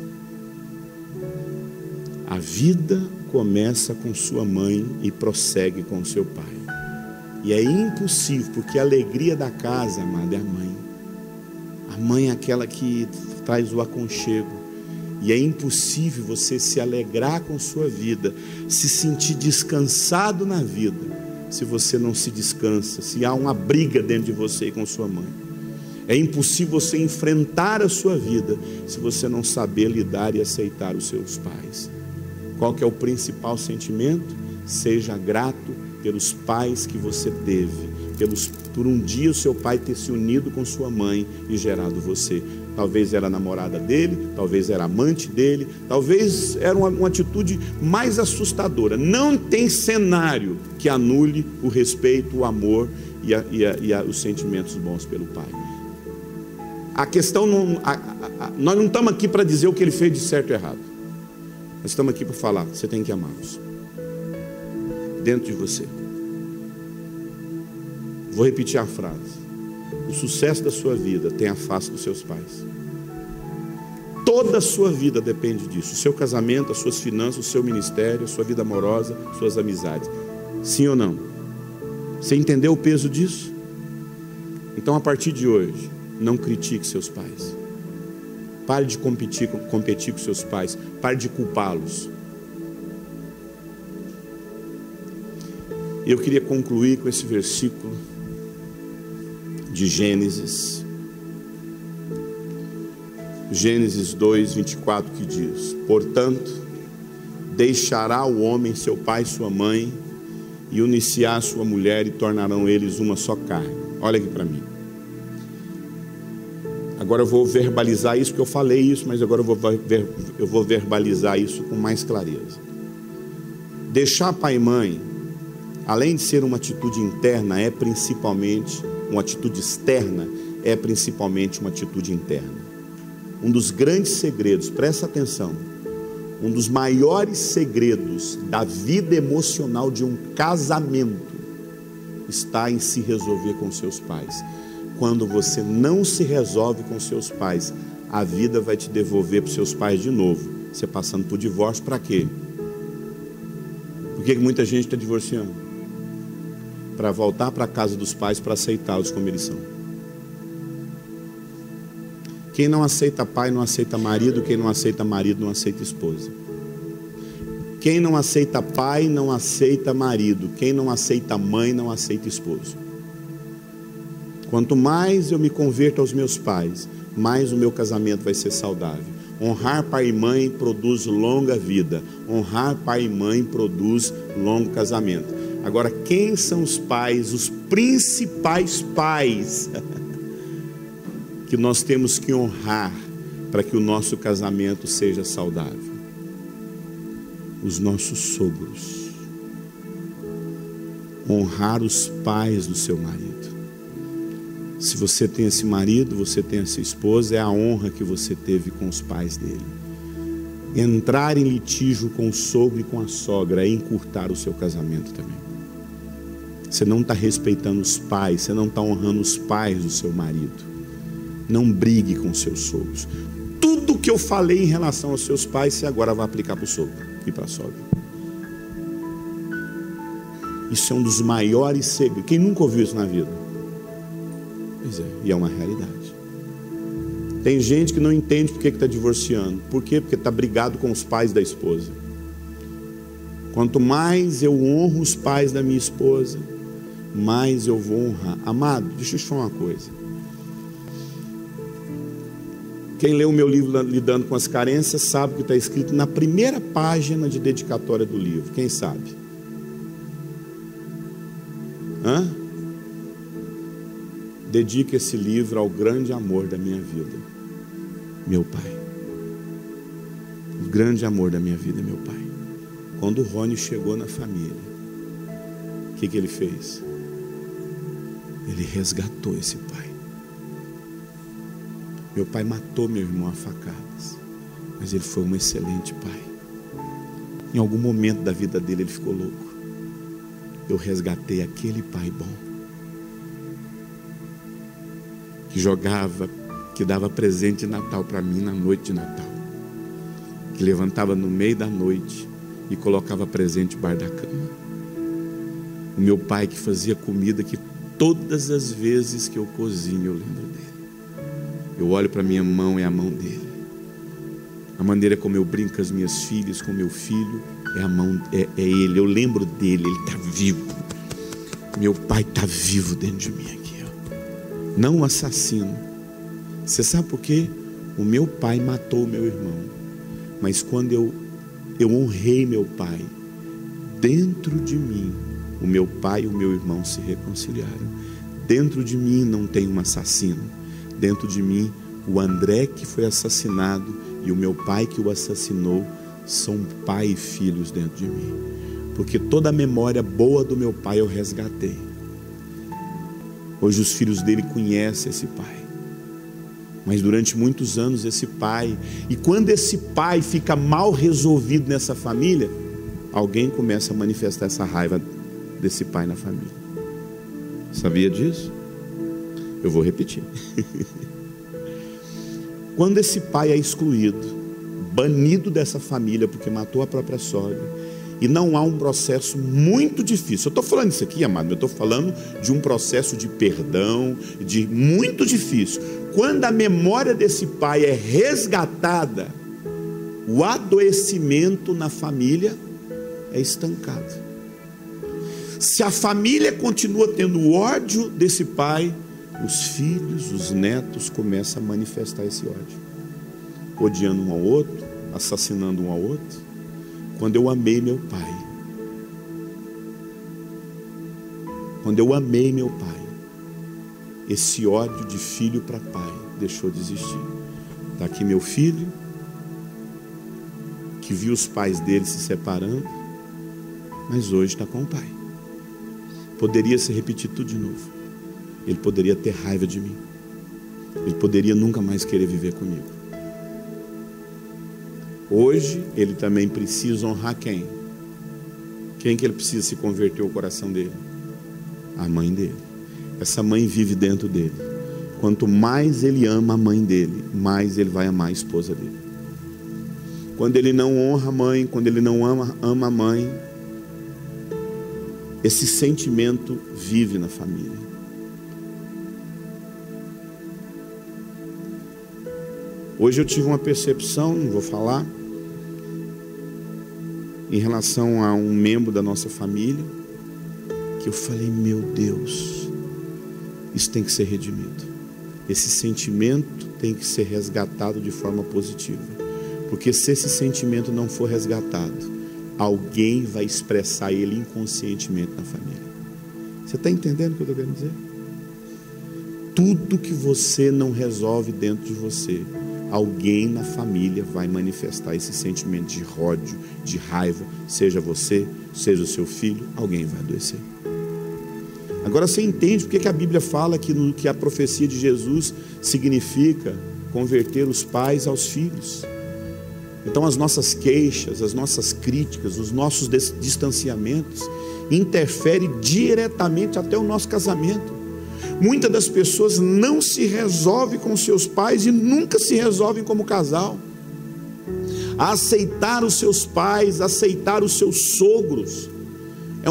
A vida começa com sua mãe e prossegue com seu pai. E é impossível, porque a alegria da casa, amada, é a mãe. A mãe é aquela que traz o aconchego. E é impossível você se alegrar com sua vida, se sentir descansado na vida, se você não se descansa, se há uma briga dentro de você com sua mãe. É impossível você enfrentar a sua vida, se você não saber lidar e aceitar os seus pais. Qual que é o principal sentimento? Seja grato pelos pais que você teve, por um dia o seu pai ter se unido com sua mãe e gerado você. Talvez era a namorada dele, talvez era amante dele, talvez era uma atitude mais assustadora. Não tem cenário que anule o respeito, o amor e os sentimentos bons pelo pai. A questão nós não estamos aqui para dizer o que ele fez de certo e errado. Nós estamos aqui para falar, você tem que amá-los dentro de você. Vou repetir a frase: o sucesso da sua vida tem a face dos seus pais. Toda a sua vida depende disso. O seu casamento, as suas finanças, o seu ministério, a sua vida amorosa, suas amizades. Sim ou não? Você entendeu o peso disso? Então, a partir de hoje, não critique seus pais. Pare de competir com seus pais. Pare de culpá-los. Eu queria concluir com esse versículo de Gênesis 2, 24, que diz: portanto, deixará o homem seu pai e sua mãe, e unir-se-á a sua mulher, e tornarão eles uma só carne. Olha aqui para mim. Agora eu vou verbalizar isso, porque eu falei isso, mas agora eu vou verbalizar isso com mais clareza. Deixar pai e mãe, além de ser uma atitude interna, é principalmente uma atitude externa, é principalmente uma atitude interna. Um dos grandes segredos, presta atenção, um dos maiores segredos da vida emocional de um casamento está em se resolver com seus pais. Quando você não se resolve com seus pais, a vida vai te devolver para os seus pais de novo. Você passando por divórcio, para quê? Por que muita gente está divorciando? Para voltar para a casa dos pais, para aceitá-los como eles são. Quem não aceita pai não aceita marido, quem não aceita marido não aceita esposa. Quem não aceita pai não aceita marido, quem não aceita mãe não aceita esposo. Quanto mais eu me converto aos meus pais, mais o meu casamento vai ser saudável. Honrar pai e mãe produz longa vida. Honrar pai e mãe produz longo casamento. Agora, quem são os pais, os principais pais que nós temos que honrar para que o nosso casamento seja saudável? Os nossos sogros. Honrar os pais do seu marido. Se você tem esse marido, você tem essa esposa, é a honra que você teve com os pais dele. Entrar em litígio com o sogro e com a sogra é encurtar o seu casamento também. Você não está respeitando os pais, você não está honrando os pais do seu marido. Não brigue com seus sogros. Tudo que eu falei em relação aos seus pais, você agora vai aplicar para o sogro e para a sogra. Isso é um dos maiores segredos. Quem nunca ouviu isso na vida? Pois é, e é uma realidade. Tem gente que não entende por que está divorciando. Por quê? Porque está brigado com os pais da esposa. Quanto mais eu honro os pais da minha esposa, mais eu vou honrar. Amado, deixa eu te falar uma coisa. Quem leu o meu livro Lidando com as Carências sabe o que está escrito na primeira página de dedicatória do livro. Quem sabe? Dedique esse livro ao grande amor da minha vida, meu pai. O grande amor da minha vida, meu pai. Quando o Rony chegou na família, o que ele fez? Ele resgatou esse pai. Meu pai matou meu irmão a facadas, mas ele foi um excelente pai. Em algum momento da vida dele ele ficou louco. Eu resgatei aquele pai bom, que jogava, que dava presente de Natal para mim na noite de Natal, que levantava no meio da noite e colocava presente debaixo da cama. O meu pai que fazia comida que todas as vezes que eu cozinho eu lembro dele. Eu olho para minha mão, é a mão dele. A maneira como eu brinco com as minhas filhas, com meu filho, é ele. Eu lembro dele, ele está vivo. Meu pai está vivo dentro de mim aqui, ó. Não um assassino. Você sabe por quê? O meu pai matou o meu irmão, mas quando eu honrei meu pai, dentro de mim, o meu pai e o meu irmão se reconciliaram. Dentro de mim não tem um assassino. Dentro de mim, o André que foi assassinado e o meu pai que o assassinou são pai e filhos dentro de mim. Porque toda a memória boa do meu pai eu resgatei. Hoje os filhos dele conhecem esse pai. Mas durante muitos anos esse pai... E quando esse pai fica mal resolvido nessa família, alguém começa a manifestar essa raiva desse pai na família. Sabia disso? Eu vou repetir. Quando esse pai é excluído, banido dessa família porque matou a própria sogra, e não há um processo muito difícil. Eu estou falando isso aqui, amado, eu estou falando de um processo de perdão, de muito difícil. Quando a memória desse pai é resgatada, o adoecimento na família é estancado. Se a família continua tendo ódio desse pai, os filhos, os netos começam a manifestar esse ódio, odiando um ao outro, assassinando um ao outro. Quando eu amei meu pai, esse ódio de filho para pai deixou de existir. Está aqui meu filho, que viu os pais dele se separando, mas hoje está com o pai. Poderia se repetir tudo de novo. Ele poderia ter raiva de mim. Ele poderia nunca mais querer viver comigo. Hoje ele também precisa honrar quem? Quem que ele precisa se converter o coração dele? A mãe dele. Essa mãe vive dentro dele. Quanto mais ele ama a mãe dele, mais ele vai amar a esposa dele. Quando ele não honra a mãe, quando ele não ama a mãe, esse sentimento vive na família. Hoje eu tive uma percepção, não vou falar, em relação a um membro da nossa família, que eu falei, meu Deus, isso tem que ser redimido. Esse sentimento tem que ser resgatado de forma positiva. Porque se esse sentimento não for resgatado, alguém vai expressar ele inconscientemente na família. Você está entendendo o que eu estou querendo dizer? Tudo que você não resolve dentro de você, alguém na família vai manifestar esse sentimento de ódio, de raiva, seja você, seja o seu filho, alguém vai adoecer. Agora você entende porque que a Bíblia fala que a profecia de Jesus significa converter os pais aos filhos. Então as nossas queixas, as nossas críticas, os nossos distanciamentos interferem diretamente até o nosso casamento. Muitas das pessoas não se resolvem com seus pais e nunca se resolvem como casal. A aceitar os seus pais, aceitar os seus sogros, é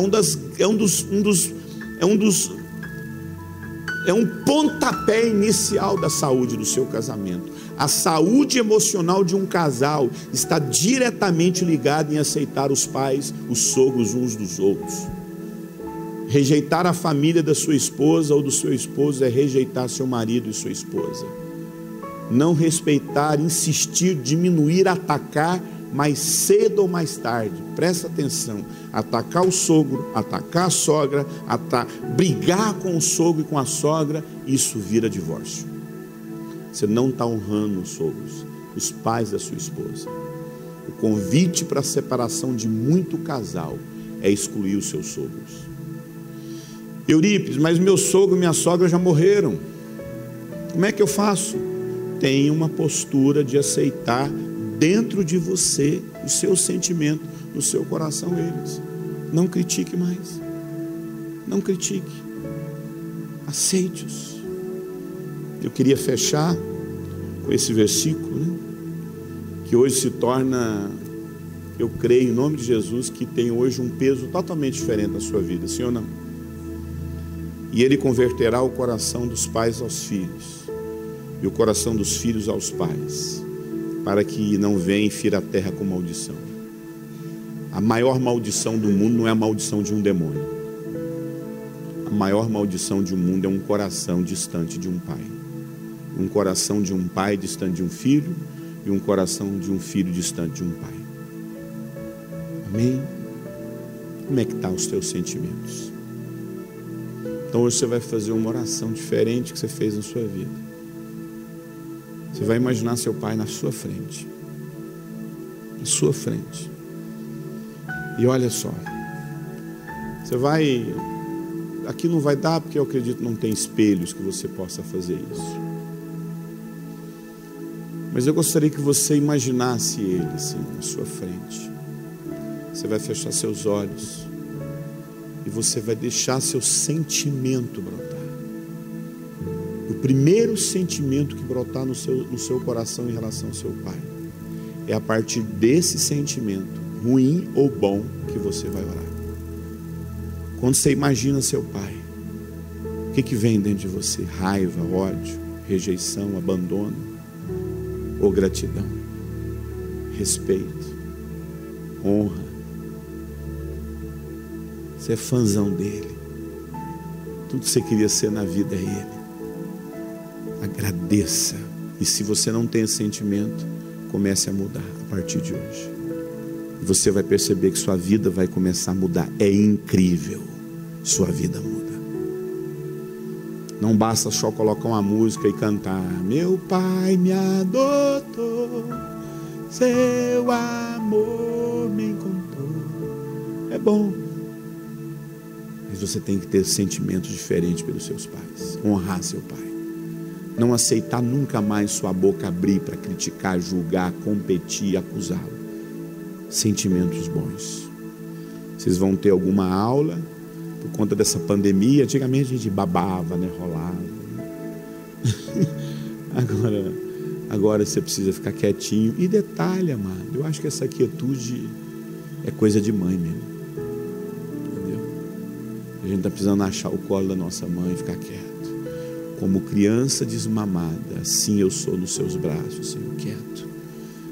um pontapé inicial da saúde do seu casamento. A saúde emocional de um casal está diretamente ligada em aceitar os pais, os sogros uns dos outros. Rejeitar a família da sua esposa ou do seu esposo é rejeitar seu marido e sua esposa. Não respeitar, insistir, diminuir, atacar, mais cedo ou mais tarde, presta atenção, atacar o sogro, atacar a sogra, brigar com o sogro e com a sogra, isso vira divórcio. Você não está honrando os sogros, os pais da sua esposa. O convite para a separação de muito casal é excluir os seus sogros. Eurípides, mas meu sogro e minha sogra já morreram. Como é que eu faço? Tenha uma postura de aceitar dentro de você o seu sentimento, no seu coração eles. Não critique mais. Não critique. Aceite-os. Eu queria fechar com esse versículo, né? Que hoje se torna, eu creio em nome de Jesus, que tem hoje um peso totalmente diferente na sua vida, sim ou não? E ele converterá o coração dos pais aos filhos e o coração dos filhos aos pais, para que não venha e fira a terra com maldição. A maior maldição do mundo não é a maldição de um demônio. A maior maldição de um mundo é um coração distante de um pai. Um coração de um pai distante de um filho, e um coração de um filho distante de um pai. Amém? Como é que estão os teus sentimentos? Então hoje você vai fazer uma oração diferente que você fez na sua vida. Você vai imaginar seu pai na sua frente. Na sua frente. E olha só. Você vai... Aqui não vai dar porque eu acredito que não tem espelhos que você possa fazer isso. Mas eu gostaria que você imaginasse ele assim, na sua frente. Você vai fechar seus olhos e você vai deixar seu sentimento brotar. O primeiro sentimento que brotar no seu coração em relação ao seu pai é a partir desse sentimento, ruim ou bom, que você vai orar. Quando você imagina seu pai, o que vem dentro de você? Raiva, ódio, rejeição, abandono ou gratidão, respeito, honra? Você é fãzão dele. Tudo que você queria ser na vida é ele. Agradeça. E se você não tem esse sentimento, comece a mudar a partir de hoje. E você vai perceber que sua vida vai começar a mudar. É incrível. Sua vida muda. Não basta só colocar uma música e cantar: meu pai me adotou, seu amor me encontrou. É bom, mas você tem que ter sentimentos diferentes pelos seus pais. Honrar seu pai. Não aceitar nunca mais sua boca abrir para criticar, julgar, competir, acusá-lo. Sentimentos bons. Vocês vão ter alguma aula por conta dessa pandemia. Antigamente a gente babava, né? Rolava. Agora você precisa ficar quietinho. E detalhe, amado, eu acho que essa quietude é coisa de mãe mesmo. Entendeu? A gente está precisando achar o colo da nossa mãe e ficar quieto. Como criança desmamada, assim eu sou nos seus braços, Senhor, quieto.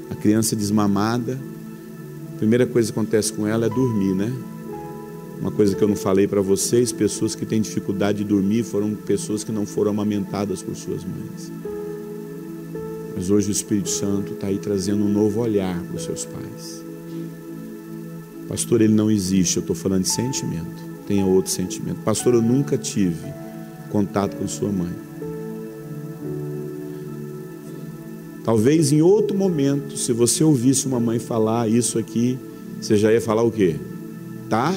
A criança desmamada, a primeira coisa que acontece com ela é dormir, né? Uma coisa que eu não falei para vocês: pessoas que têm dificuldade de dormir foram pessoas que não foram amamentadas por suas mães. Mas hoje o Espírito Santo está aí trazendo um novo olhar para os seus pais. Pastor, ele não existe. Eu estou falando de sentimento. Tenha outro sentimento. Pastor, eu nunca tive contato com sua mãe. Talvez em outro momento, se você ouvisse uma mãe falar isso aqui, você já ia falar o quê? Tá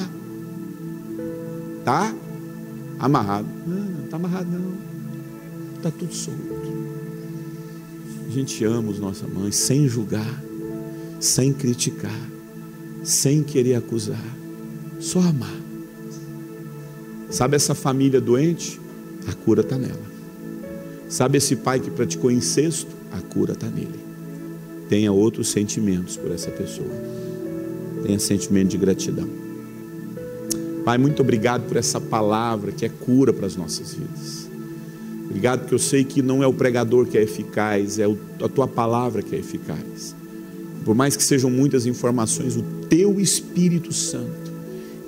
amarrado. Não está amarrado não. Está tudo solto. A gente ama as nossas mães sem julgar, sem criticar, sem querer acusar, só amar. Sabe essa família doente? A cura está nela. Sabe esse pai que praticou incesto? A cura está nele. Tenha outros sentimentos por essa pessoa. Tenha sentimento de gratidão. Pai, muito obrigado por essa palavra que é cura para as nossas vidas. Obrigado porque eu sei que não é o pregador que é eficaz, é a tua palavra que é eficaz. Por mais que sejam muitas informações, o teu Espírito Santo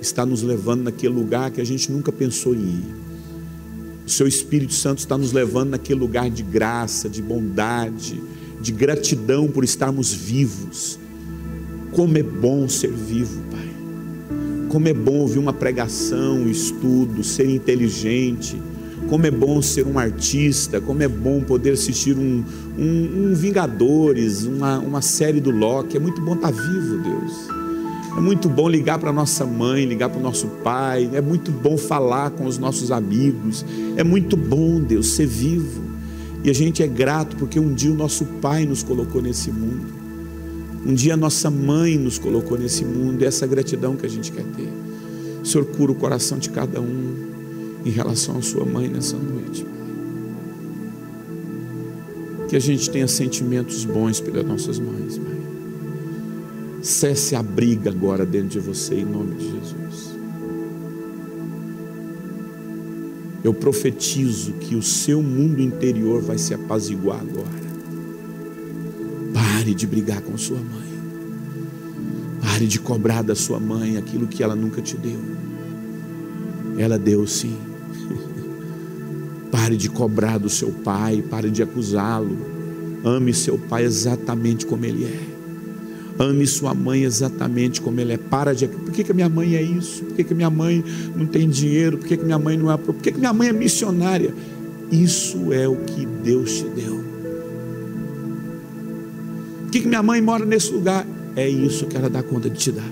está nos levando naquele lugar que a gente nunca pensou em ir. O seu Espírito Santo está nos levando naquele lugar de graça, de bondade, de gratidão por estarmos vivos. Como é bom ser vivo, Pai. Como é bom ouvir uma pregação, um estudo, ser inteligente. Como é bom ser um artista. Como é bom poder assistir um Vingadores, uma série do Loki. É muito bom estar vivo, Deus. É muito bom ligar para nossa mãe, ligar para o nosso pai. É muito bom falar com os nossos amigos. É muito bom, Deus, ser vivo. E a gente é grato porque um dia o nosso pai nos colocou nesse mundo. Um dia a nossa mãe nos colocou nesse mundo. E essa gratidão que a gente quer ter. O Senhor cura o coração de cada um em relação à sua mãe nessa noite. Que a gente tenha sentimentos bons pelas nossas mães, Pai. Cesse a briga agora dentro de você, em nome de Jesus. Eu profetizo que o seu mundo interior vai se apaziguar agora. Pare de brigar com sua mãe. Pare de cobrar da sua mãe aquilo que ela nunca te deu. Ela deu sim. Pare de cobrar do seu pai, pare de acusá-lo. Ame seu pai exatamente como ele é. Ame sua mãe exatamente como ela é. Para de... Por que a minha mãe é isso? Por que minha mãe não tem dinheiro? Por que minha mãe não é... Por que minha mãe é missionária? Isso é o que Deus te deu. Por que minha mãe mora nesse lugar? É isso que ela dá conta de te dar.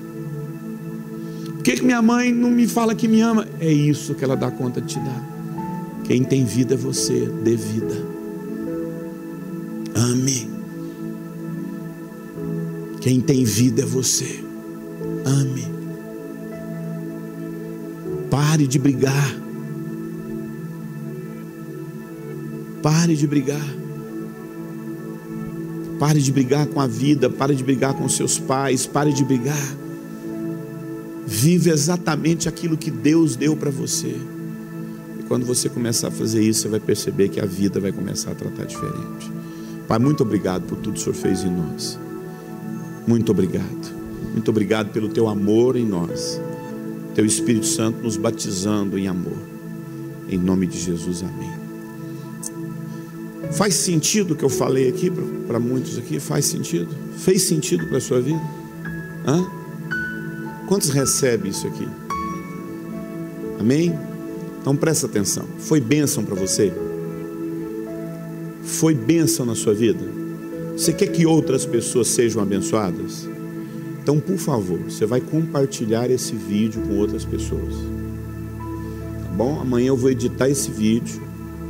Por que minha mãe não me fala que me ama? É isso que ela dá conta de te dar. Quem tem vida é você, dê vida. Ame. Quem tem vida é você. Ame. Pare de brigar. Pare de brigar. Pare de brigar com a vida. Pare de brigar com seus pais. Pare de brigar. Vive exatamente aquilo que Deus deu para você. E quando você começar a fazer isso, você vai perceber que a vida vai começar a tratar diferente. Pai, muito obrigado por tudo que o Senhor fez em nós. Muito obrigado. Muito obrigado pelo teu amor em nós. Teu Espírito Santo nos batizando em amor. Em nome de Jesus, amém. Faz sentido o que eu falei aqui para muitos aqui? Faz sentido? Fez sentido para a sua vida? Hã? Quantos recebem isso aqui? Amém? Então presta atenção. Foi bênção para você? Foi bênção na sua vida? Você quer que outras pessoas sejam abençoadas? Então, por favor, você vai compartilhar esse vídeo com outras pessoas. Tá bom? Amanhã eu vou editar esse vídeo.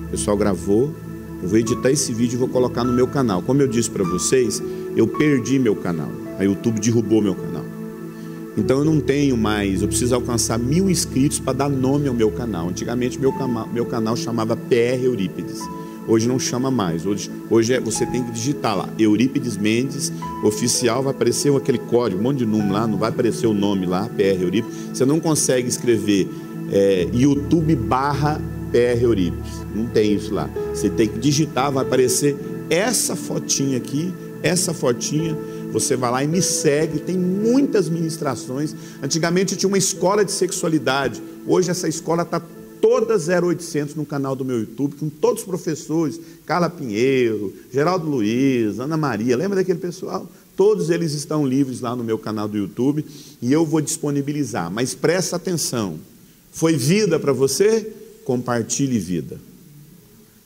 O pessoal gravou. Eu vou editar esse vídeo e vou colocar no meu canal. Como eu disse para vocês, eu perdi meu canal. A YouTube derrubou meu canal. Então eu não tenho mais, eu preciso alcançar 1000 inscritos para dar nome ao meu canal. Antigamente meu canal chamava PR Eurípides. Hoje não chama mais. Hoje você tem que digitar lá, Eurípides Mendes Oficial, vai aparecer aquele código, um monte de número lá, não vai aparecer o nome lá, PR Eurípides. Você não consegue escrever YouTube/PR Eurípides. Não tem isso lá. Você tem que digitar, vai aparecer essa fotinha aqui, essa fotinha. Você vai lá e me segue, tem muitas ministrações. Antigamente eu tinha uma escola de sexualidade. Hoje essa escola está toda 0800 no canal do meu YouTube, com todos os professores, Carla Pinheiro, Geraldo Luiz, Ana Maria, lembra daquele pessoal? Todos eles estão livres lá no meu canal do YouTube e eu vou disponibilizar. Mas presta atenção, foi vida para você? Compartilhe vida.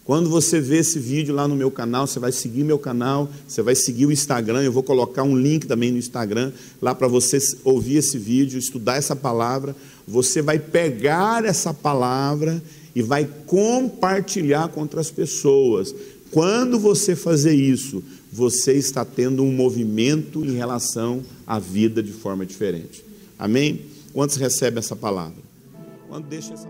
Quando você vê esse vídeo lá no meu canal, você vai seguir meu canal, você vai seguir o Instagram, eu vou colocar um link também no Instagram, lá para você ouvir esse vídeo, estudar essa palavra. Você vai pegar essa palavra e vai compartilhar com outras pessoas. Quando você fazer isso, você está tendo um movimento em relação à vida de forma diferente. Amém? Quantos recebem essa palavra? Quando deixa essa